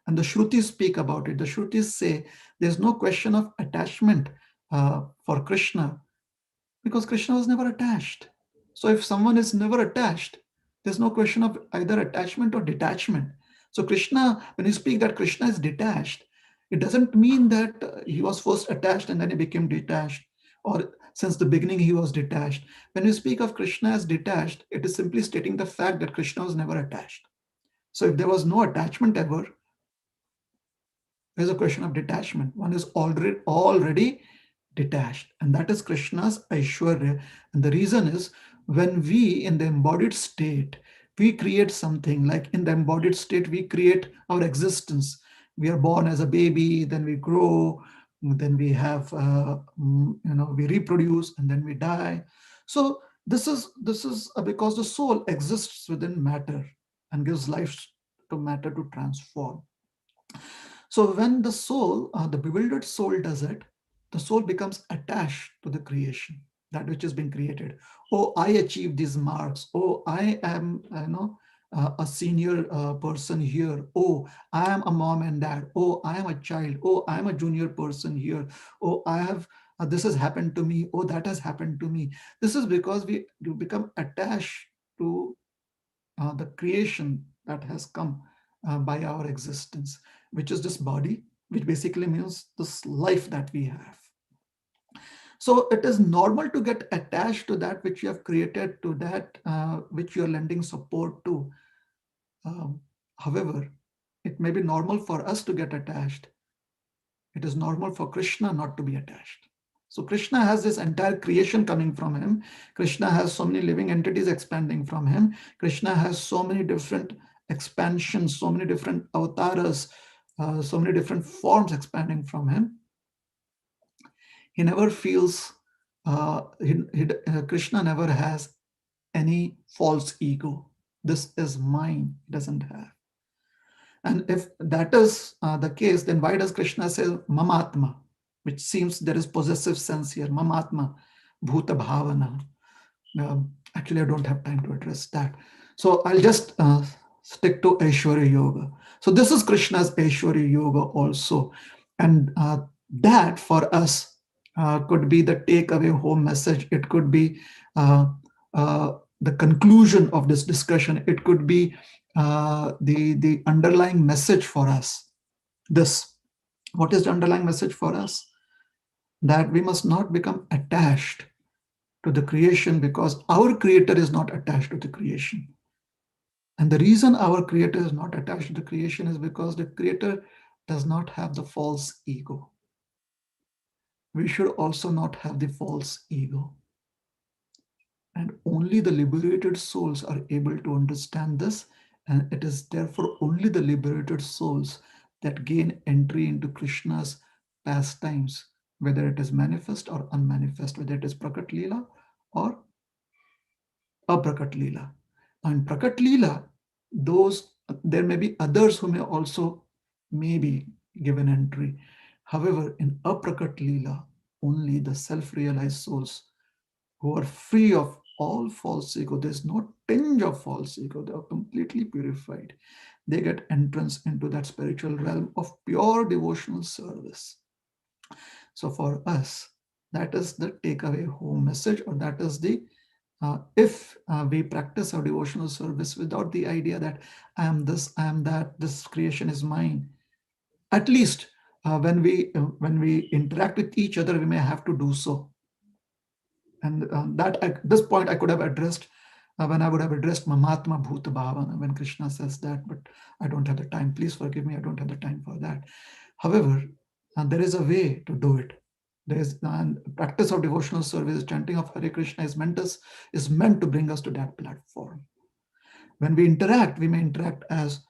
And the Shrutis speak about it. The Shrutis say there's no question of attachment for Krishna, because Krishna was never attached. So if someone is never attached, there's no question of either attachment or detachment. So Krishna, when you speak that Krishna is detached, it doesn't mean that he was first attached and then he became detached, or since the beginning he was detached. When you speak of Krishna as detached, it is simply stating the fact that Krishna was never attached. So if there was no attachment ever, There's a question of detachment. One is already detached, and that is Krishna's Aishwarya. And the reason is, when we in the embodied state, we create something. Like in the embodied state, we create our existence. We are born as a baby, then we grow, then we have we reproduce, and then we die. So this is because the soul exists within matter and gives life to matter to transform. So when the soul, the bewildered soul does it, the soul becomes attached to the creation, that which has been created. Oh, I achieved these marks. Oh, I am, a senior person here. Oh, I am a mom and dad. Oh, I am a child. Oh, I am a junior person here. Oh, I have, this has happened to me. Oh, that has happened to me. This is because we become attached to the creation that has come by our existence, which is this body, which basically means this life that we have. So it is normal to get attached to that which you have created, to that which you are lending support to. However, it may be normal for us to get attached. It is normal for Krishna not to be attached. So Krishna has this entire creation coming from him. Krishna has so many living entities expanding from him. Krishna has so many different expansions, so many different avatars, so many different forms expanding from him. He never feels, Krishna never has any false ego. This is mine, he doesn't have. And if that is the case, then why does Krishna say Mamatma, which seems there is possessive sense here, Mamatma, Bhuta Bhavana. Actually, I don't have time to address that. So I'll just stick to Aishwarya Yoga. So this is Krishna's Aishwarya Yoga also. And that for us could be the takeaway home message. It could be the conclusion of this discussion. It could be the underlying message for us. What is the underlying message for us? That we must not become attached to the creation, because our creator is not attached to the creation. And the reason our creator is not attached to the creation is because the creator does not have the false ego. We should also not have the false ego. And only the liberated souls are able to understand this. And it is therefore only the liberated souls that gain entry into Krishna's pastimes, whether it is manifest or unmanifest, whether it is Prakat Leela or Aprakat Leela. And Prakat Leela, there may be others who may also be given entry. However, in Aprakat Leela, only the self-realized souls who are free of all false ego, there's no tinge of false ego, they are completely purified. They get entrance into that spiritual realm of pure devotional service. So for us, that is the takeaway home message, or that is the if we practice our devotional service without the idea that I am this, I am that, this creation is mine. At least when we interact with each other, we may have to do so. And that at this point I could have addressed when I would have addressed Mamatma Bhuta Bhavana, when Krishna says that, but I don't have the time. Please forgive me, I don't have the time for that. However, there is a way to do it. There is practice of devotional service, chanting of Hare Krishna is meant to bring us to that platform. When we interact, we may interact as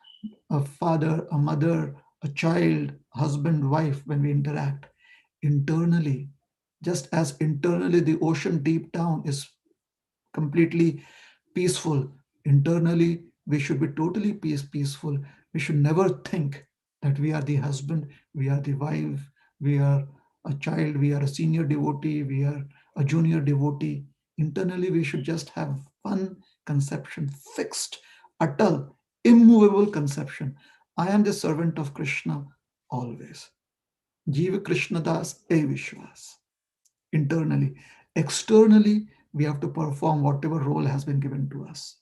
a father, a mother, a child, husband, wife. When we interact internally, just as internally the ocean deep down is completely peaceful, internally we should be totally peaceful. We should never think that we are the husband, we are the wife, we are a child, we are a senior devotee, we are a junior devotee. Internally we should just have one conception, fixed, atal, immovable conception. I am the servant of Krishna always. Jiva Krishna Das E Vishwas. Internally. Externally, we have to perform whatever role has been given to us.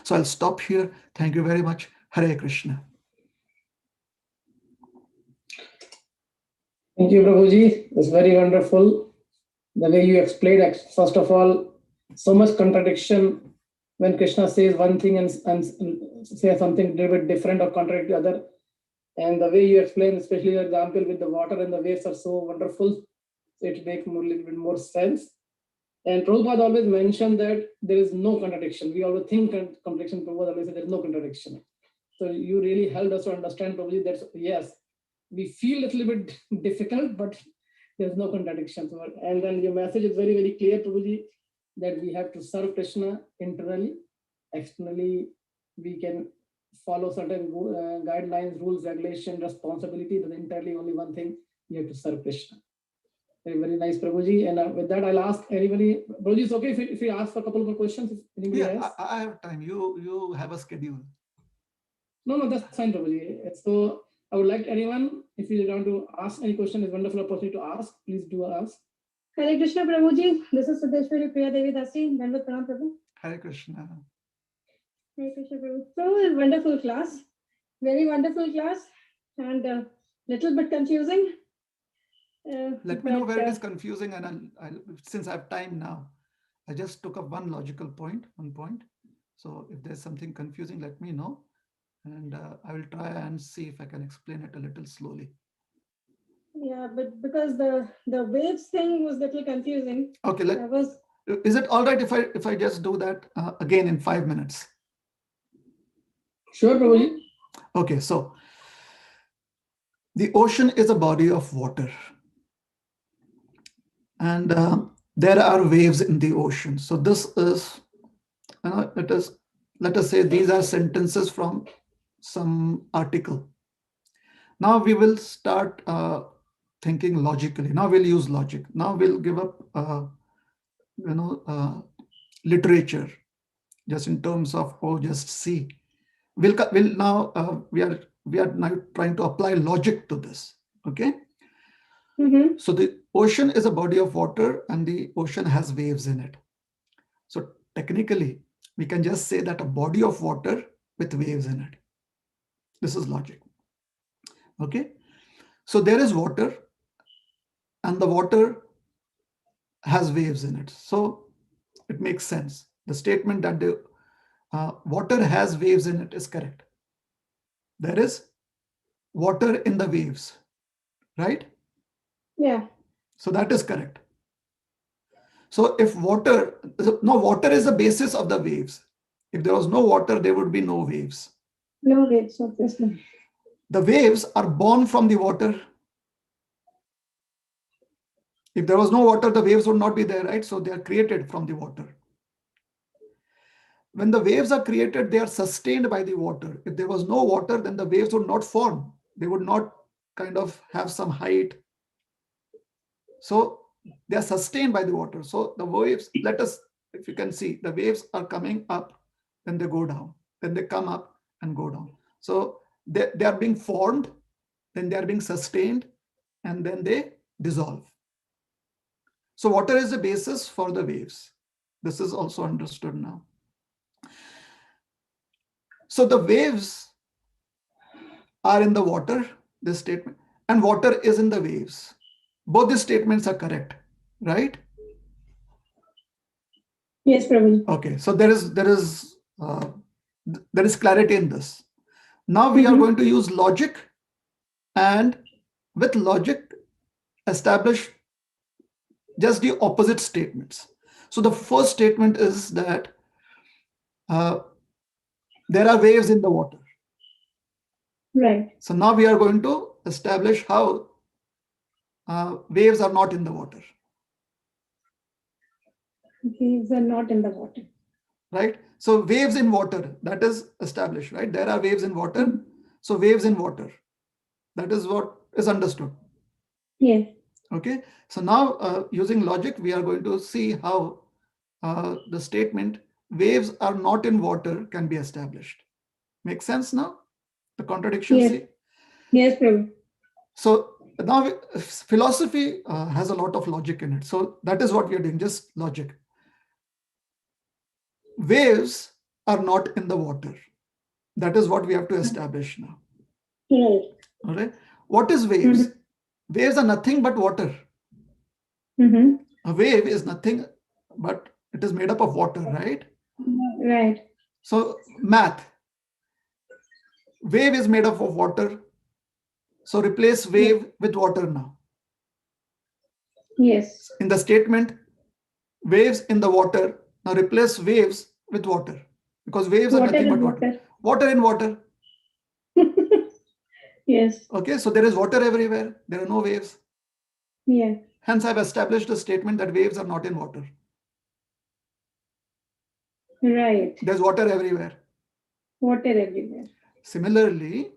So I'll stop here. Thank you very much. Hare Krishna. Thank you, Prabhuji. It's very wonderful. The way you explained, first of all, so much contradiction when Krishna says one thing and says something a little bit different or contrary to the other. And the way you explain, especially your example with the water and the waves, are so wonderful. So it makes a little bit more sense. And Prabhupada always mentioned that there is no contradiction. We always think contradiction. Prabhupada always said there is no contradiction. So you really helped us to understand, probably, that yes, we feel a little bit difficult, but there's no contradiction. So, and then your message is very, very clear, Prabhuji, that we have to serve Krishna internally. Externally, we can follow certain guidelines, rules, regulation, responsibility. But entirely only one thing, you have to serve Krishna. Very, very nice, Prabhuji. And with that, I'll ask anybody. Prabhuji, it's okay if we ask for a couple more questions? If anybody has? I have time. You have a schedule. No, that's fine, Prabhuji. So I would like anyone, if you want to ask any question, it's a wonderful opportunity to ask. Please do ask. Hare Krishna, Prabhuji. This is Rohinipriya Devi Dasi. Dandavat Pranam, Prabhu. Hare Krishna. Hare Krishna, Prabhu. So, wonderful class. Very wonderful class. And a little bit confusing. Let me know where it is confusing, and since I have time now, I just took up one logical point, one point. So if there's something confusing, let me know, and I will try and see if I can explain it a little slowly. Yeah, but because the waves thing was a little confusing. Okay, is it all right if I just do that again in 5 minutes? Sure, Prabhuji. Okay, so the ocean is a body of water, and there are waves in the ocean. So this is, let us say these are sentences from some article. Now we will start thinking logically. Now we'll use logic. Now we'll give up, literature, just in terms of, just see. We are now trying to apply logic to this. Okay. Mm-hmm. So the ocean is a body of water, and the ocean has waves in it. So technically, we can just say that a body of water with waves in it. This is logic. Okay. So there is water, and the water has waves in it. So it makes sense. The statement that the water has waves in it is correct. There is water in the waves, right? Yeah. So that is correct. So if water is the basis of the waves. If there was no water, there would be no waves. No waves, obviously. The waves are born from the water. If there was no water, the waves would not be there, right? So they are created from the water. When the waves are created, they are sustained by the water. If there was no water, then the waves would not form. They would not kind of have some height. So they are sustained by the water. So the waves, if you can see, the waves are coming up, then they go down, then they come up and go down. So they are being formed, then they are being sustained, and then they dissolve. So water is the basis for the waves. This is also understood now. So the waves are in the water, this statement, and water is in the waves. Both these statements are correct, right? Yes, Prabhu. Okay, so there is clarity in this. Now we are going to use logic, and with logic establish just the opposite statements. So the first statement is that there are waves in the water. Right. So now we are going to establish how waves are not in the water. Waves are not in the water. Right? So waves in water, that is established, right? There are waves in water. So waves in water, that is what is understood. Yes. Okay. So now using logic, we are going to see how the statement waves are not in water can be established. Make sense now? The contradiction. Yes. See? Yes, Prabhu. So now philosophy has a lot of logic in it. So that is what we are doing, just logic. Waves are not in the water. That is what we have to establish now. Right. All right. What is waves? Waves are nothing but water. A wave is nothing but it is made up of water, right? Right. So math. Wave is made up of water. So replace wave with water now. Yes. In the statement, waves in the water, now replace waves with water, because waves are Water nothing is but water. water. Water in water. Yes. Okay, so there is water everywhere. There are no waves. Yeah. Hence, I've established a statement that waves are not in water. Right. There's water everywhere. Water everywhere. Similarly,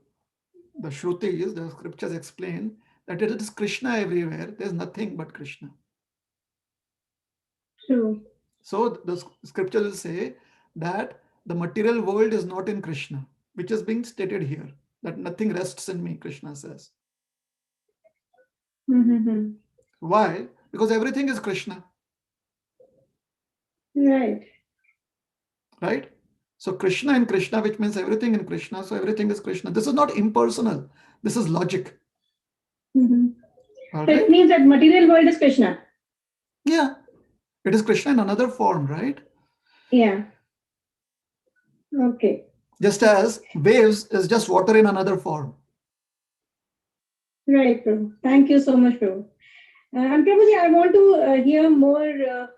the Shrutis, the scriptures explain that it is Krishna everywhere. There's nothing but Krishna. True. So the scripture will say that the material world is not in Krishna, which is being stated here, that nothing rests in me, Krishna says. Mm-hmm. Why? Because everything is Krishna, Right. right? So Krishna in Krishna, which means everything in Krishna, so everything is Krishna. This is not impersonal. This is logic. Mm-hmm. All So right? it means that material world is Krishna. Yeah. It is Krishna in another form, right? Yeah. Okay. Just as waves is just water in another form. Right, Prabhu. Thank you so much, Prabhu. And Prabhuji, I want to hear more,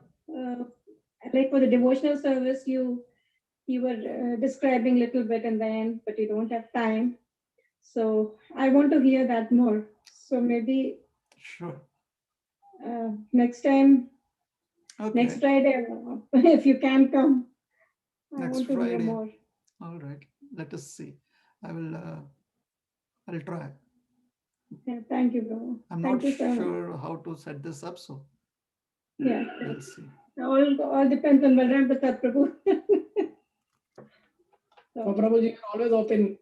like for the devotional service, you were describing a little bit in the end, but you don't have time. So I want to hear that more. So maybe Sure. next time, Okay. next Friday, if you can come, I Next want to hear Friday. more. All right. Let us see. I'll try. Yeah, thank you, Prabhu. I'm Thank not you so much. sure how to set this up, so Yeah. we'll see. All depends on Balram Prasad Prabhu. So, Prabhuji, we are always open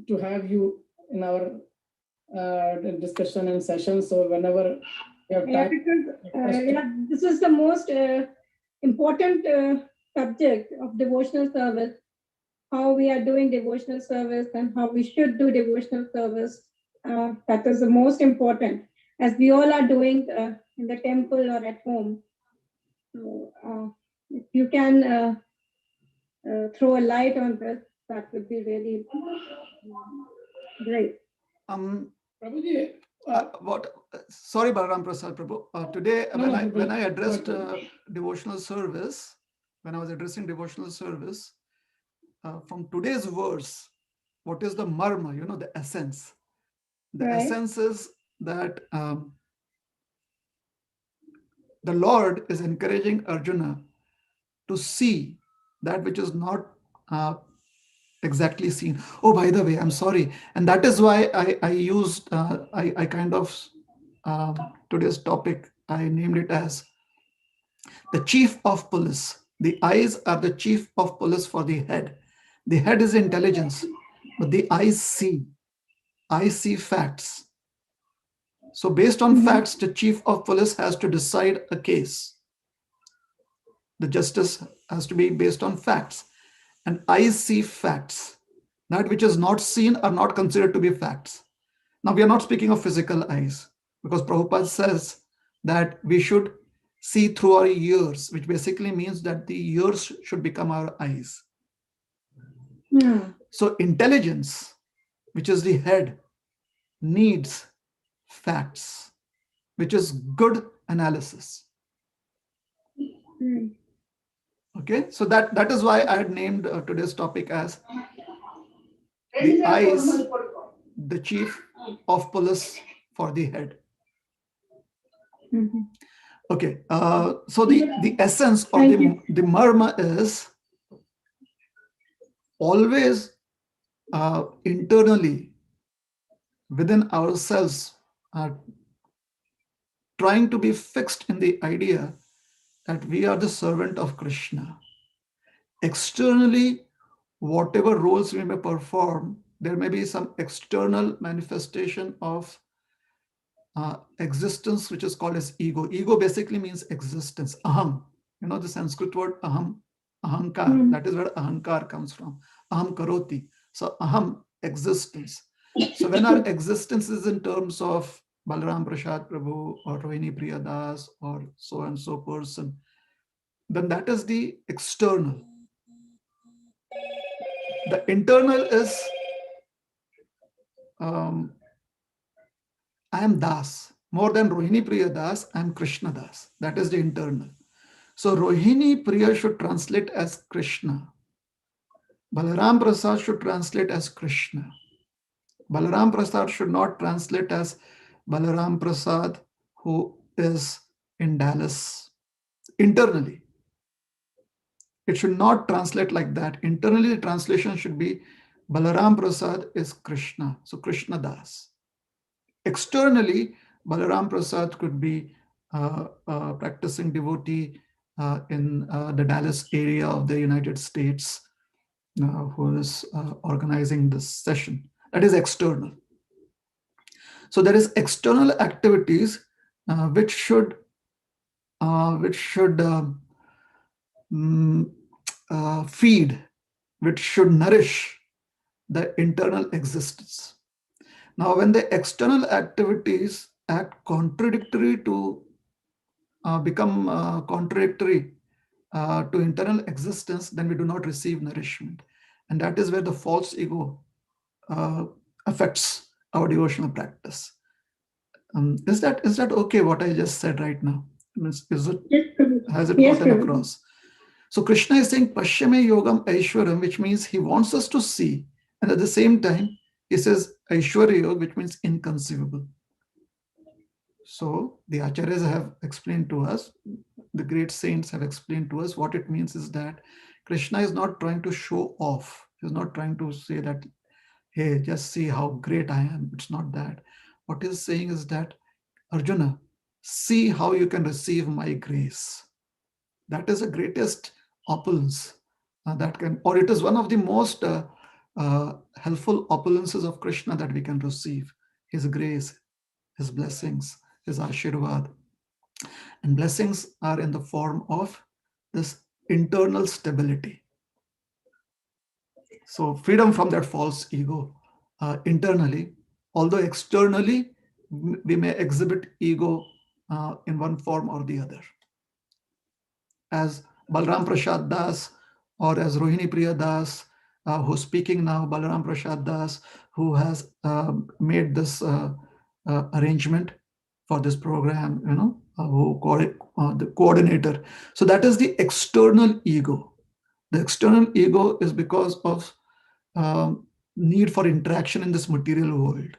to have you in our discussion and sessions. So whenever you have Yeah, time, because this is the most important subject of devotional service. How we are doing devotional service and how we should do devotional service. That is the most important, as we all are doing in the temple or at home. So, if you can throw a light on this, that would be really great. Prabhuji, Sorry, Balaram Prasad Prabhu. Today, when I addressed devotional service, when I was addressing devotional service, from today's verse, what is the marma? The essence. The Right. essence is that the Lord is encouraging Arjuna to see that which is not exactly seen. Oh, by the way, I'm sorry. And that is why I used, I kind of, today's topic, I named it as the chief of police. The eyes are the chief of police for the head. The head is intelligence, but the eyes see. I see facts. So based on facts, the chief of police has to decide a case. The justice has to be based on facts. And eyes see facts. That which is not seen are not considered to be facts. Now, we are not speaking of physical eyes, because Prabhupada says that we should see through our ears, which basically means that the ears should become our eyes. So intelligence, which is the head, needs facts, which is good analysis. Okay, so that is why I had named today's topic as the eyes, the chief of police for the head. Okay, so the essence or the marma is always internally within ourselves trying to be fixed in the idea that we are the servant of Krishna. Externally, whatever roles we may perform, there may be some external manifestation of existence, which is called as ego. Ego basically means existence. Aham. The Sanskrit word aham, ahankar. That is where ahankar comes from. Aham karoti. So aham, existence. So when our existence is in terms of Balaram Prasad Prabhu or Rohinipriya Das or so and so person, then that is the external. The internal is I am Das. More than Rohinipriya Das, I am Krishna Das. That is the internal. So Rohinipriya should translate as Krishna. Balaram Prasad should translate as Krishna. Balaram Prasad should not translate as Balaram Prasad, who is in Dallas. Internally, it should not translate like that. Internally, the translation should be Balaram Prasad is Krishna. So Krishna Das. Externally, Balaram Prasad could be practicing devotee in the Dallas area of the United States who is organizing this session. That is external. So there is external activities which should feed, which should nourish the internal existence. Now, when the external activities act contradictory to become contradictory to internal existence, then we do not receive nourishment, and that is where the false ego affects our devotional practice. Is that okay? What I just said right now, has it gotten across? So Krishna is saying Pashyame Yogam Aishwaram, which means he wants us to see, and at the same time he says Aishwarya Yoga, which means inconceivable. So the acharyas have explained to us, the great saints have explained to us, what it means is that Krishna is not trying to show off. He's not trying to say that, hey, just see how great I am. It's not that. What he's saying is that, Arjuna, see how you can receive my grace. That is the greatest opulence that can, or it is one of the most helpful opulences of Krishna that we can receive. His grace, his blessings, his Ashirvad. And blessings are in the form of this internal stability. So freedom from that false ego internally, although externally we may exhibit ego in one form or the other. As Balram Prasad Das or as Rohinipriya Das, who's speaking now, Balram Prasad Das, who has made this arrangement for this program, the coordinator. So that is the external ego. The external ego is because of need for interaction in this material world.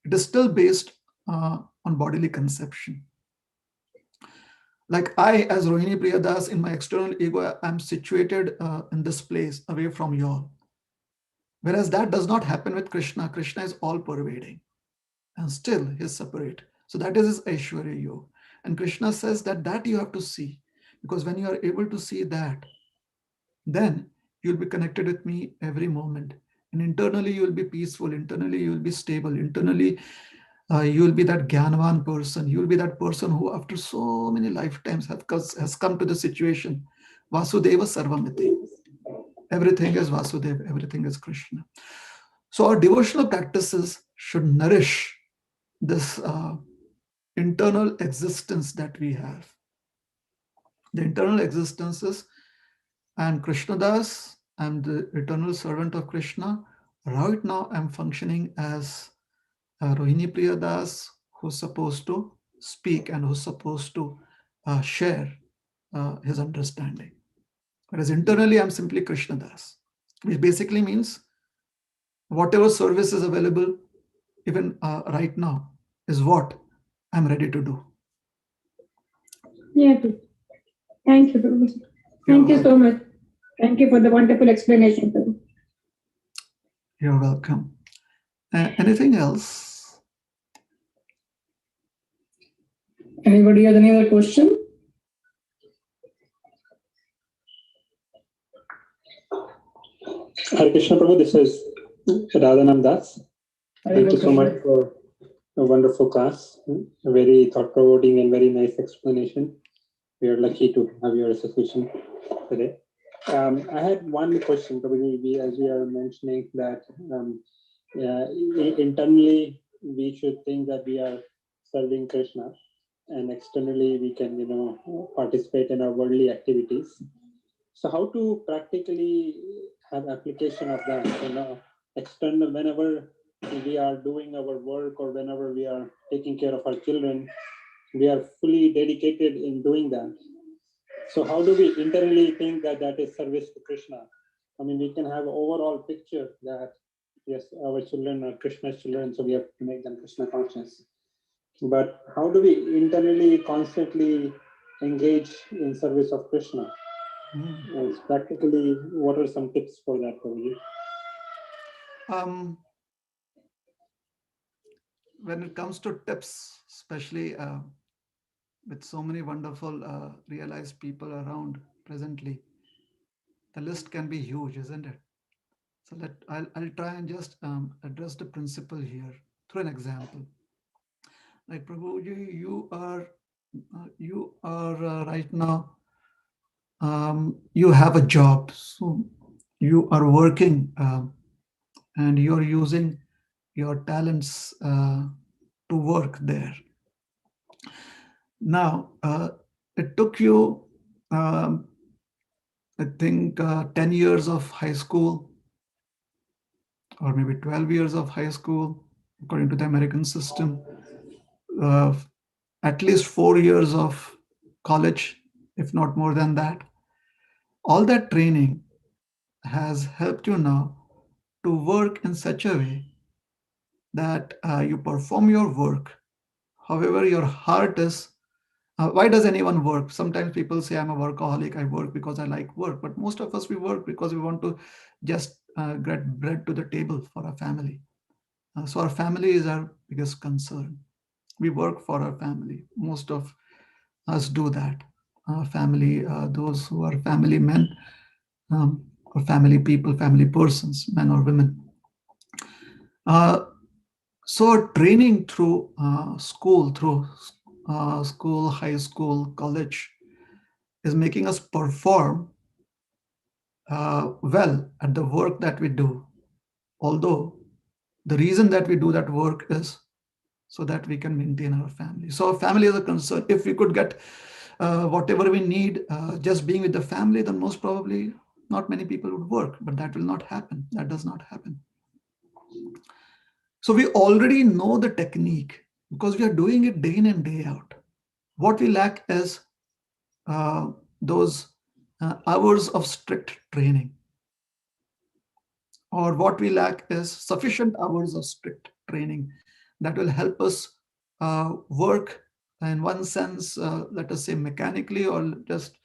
It is still based on bodily conception. Like I, as Rohinipriya Das, in my external ego, I'm situated in this place away from you all. Whereas that does not happen with Krishna. Krishna is all pervading and still he's separate. So that is his Aishwarya Yoga. And Krishna says that you have to see, because when you are able to see that, then you'll be connected with me every moment. And internally you'll be peaceful, internally you'll be stable, internally you'll be that Jnanavan person. You'll be that person who after so many lifetimes has come to the situation, Vasudeva Sarvamiti. Everything is Vasudeva, everything is Krishna. So our devotional practices should nourish this internal existence that we have. The internal existence is, I am Krishna Das, I am the eternal servant of Krishna. Right now I'm functioning as Rohinipriya Das, who's supposed to speak and who's supposed to share his understanding. Whereas internally I'm simply Krishna Das, which basically means whatever service is available even right now is what I'm ready to do. Yeah. Thank you, Prabhu. Thank you so much. Thank you for the wonderful explanation, Prabhu. You're welcome. Anything else? Anybody has any other question? Hare Krishna Prabhu, this is Radhanam Das. Thank you so much for a wonderful class, a very thought-provoking and very nice explanation. We are lucky to have your association today. I had one question, Prabhuji, as we are mentioning that internally we should think that we are serving Krishna, and externally we can, participate in our worldly activities. So how to practically have application of that, external, whenever we are doing our work or whenever we are taking care of our children, we are fully dedicated in doing that. So how do we internally think that that is service to Krishna? I mean, we can have an overall picture that, yes, our children are Krishna's children, so we have to make them Krishna conscious. But how do we internally constantly engage in service of Krishna? And practically, what are some tips for that, Prabhuji? When it comes to tips, especially with so many wonderful realized people around presently, the list can be huge, isn't it? So I'll try and just address the principle here through an example. Like Prabhu, you are right now. You have a job, so you are working, and you're using your talents to work there. Now, it took you, I think, 10 years of high school, or maybe 12 years of high school, according to the American system, uh, at least 4 years of college, if not more than that. All that training has helped you now to work in such a way that you perform your work. However, your heart is. Why does anyone work? Sometimes people say, I'm a workaholic. I work because I like work. But most of us, we work because we want to just get bread to the table for our family. So our family is our biggest concern. We work for our family. Most of us do that. Family, those who are family men, or family people, family persons, men or women. So training through school, high school, college is making us perform well at the work that we do. Although the reason that we do that work is so that we can maintain our family. So our family is a concern. If we could get whatever we need just being with the family, then most probably not many people would work, but that will not happen. That does not happen. So we already know the technique because we are doing it day in and day out. What we lack is those hours of strict training, or what we lack is sufficient hours of strict training that will help us work in one sense, let us say mechanically, or just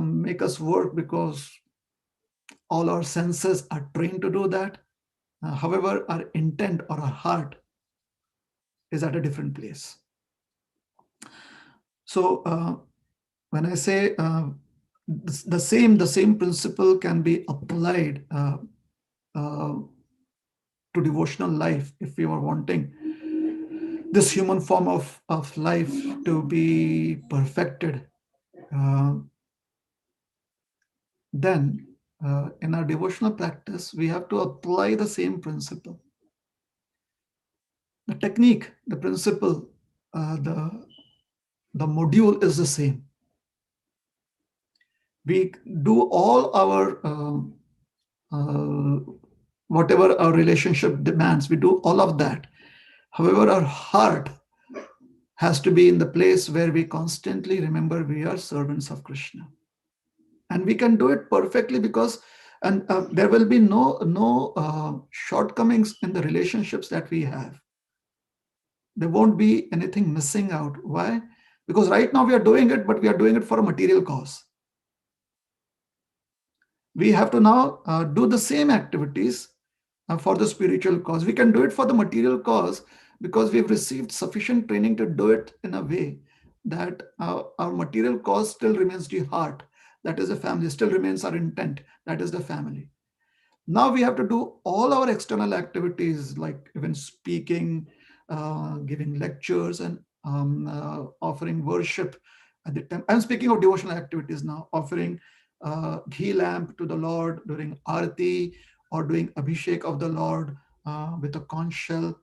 make us work because all our senses are trained to do that. However, our intent or our heart is at a different place. So when I say the same principle can be applied to devotional life, if we were wanting this human form of life to be perfected, then in our devotional practice, we have to apply the same principle. The technique, the principle, the module is the same. We do all our whatever our relationship demands, we do all of that. However, our heart has to be in the place where we constantly remember we are servants of Krishna. And we can do it perfectly because there will be no shortcomings in the relationships that we have. There won't be anything missing out. Why? Because right now we are doing it, but we are doing it for a material cause. We have to now do the same activities for the spiritual cause. We can do it for the material cause because we've received sufficient training to do it in a way that our material cause still remains the heart, that is the family, still remains our intent, that is the family. Now we have to do all our external activities like even speaking, giving lectures, and offering worship at the time. I'm speaking of devotional activities now, offering ghee lamp to the Lord during Aarti, or doing Abhishek of the Lord with a conch shell,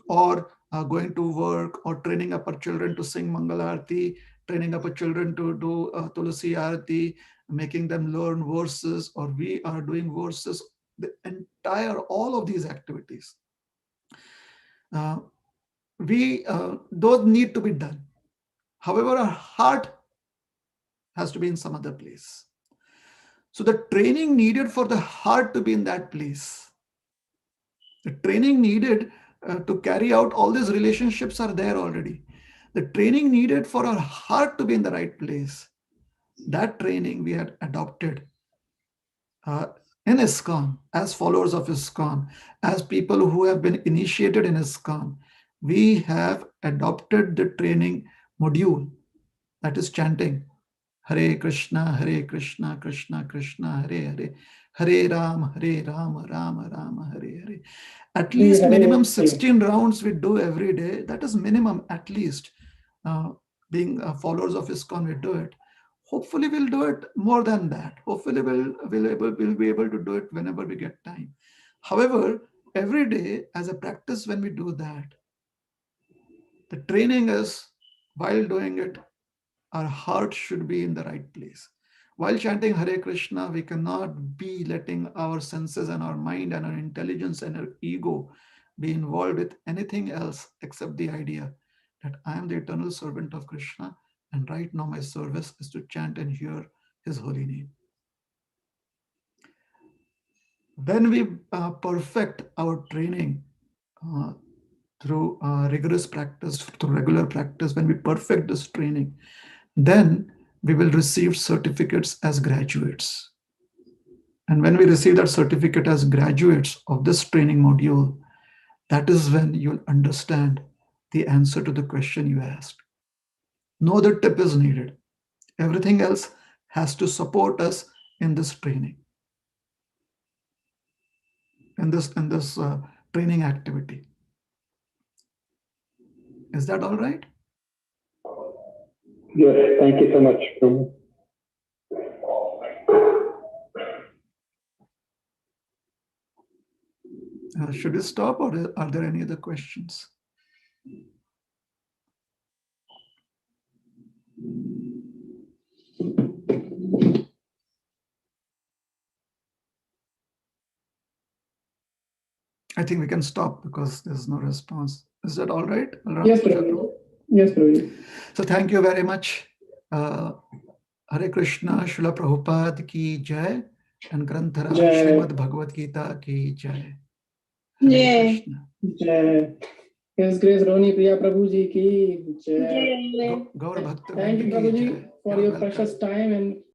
or going to work, or training up our children to sing Mangal Aarti, training up our children to do Tulasi Aarti, making them learn verses, or we are doing verses, the entire, all of these activities. those need to be done. However, our heart has to be in some other place. So the training needed for the heart to be in that place, the training needed to carry out all these relationships are there already. The training needed for our heart to be in the right place, that training we had adopted in Iskcon, as followers of Iskcon, as people who have been initiated in Iskcon. We have adopted the training module, that is chanting Hare Krishna, Krishna Krishna, Hare Hare, Hare Ram, Rama Rama, Hare Hare. At least minimum 16 rounds we do every day. That is minimum, at least. Being followers of Iskcon, we do it. Hopefully we'll do it more than that. Hopefully we'll be able to do it whenever we get time. However, every day as a practice, when we do that, the training is, while doing it, our heart should be in the right place. While chanting Hare Krishna, we cannot be letting our senses and our mind and our intelligence and our ego be involved with anything else except the idea that I am the eternal servant of Krishna, and right now my service is to chant and hear his holy name. When we perfect our training through rigorous practice, through regular practice, when we perfect this training, then we will receive certificates as graduates. And when we receive that certificate as graduates of this training module, that is when you'll understand the answer to the question you asked. No other tip is needed. Everything else has to support us in this training, in this training activity. Is that all right? Yes, thank you so much, Prabhu. Should we stop, or are there any other questions? I think we can stop because there's no response. Is that all right? Yes, Prabhu. Yes, Prabhu. So thank you very much. Hare Krishna, Srila Prabhupada ki jai, and Granthara Srimad Bhagavad Gita ki jai. Hare Krishna. Jai. His Grace Rohinipriya Prabhu ji ki jai. Gaur Bhakta Thank you, Prabhu ji, for your precious time and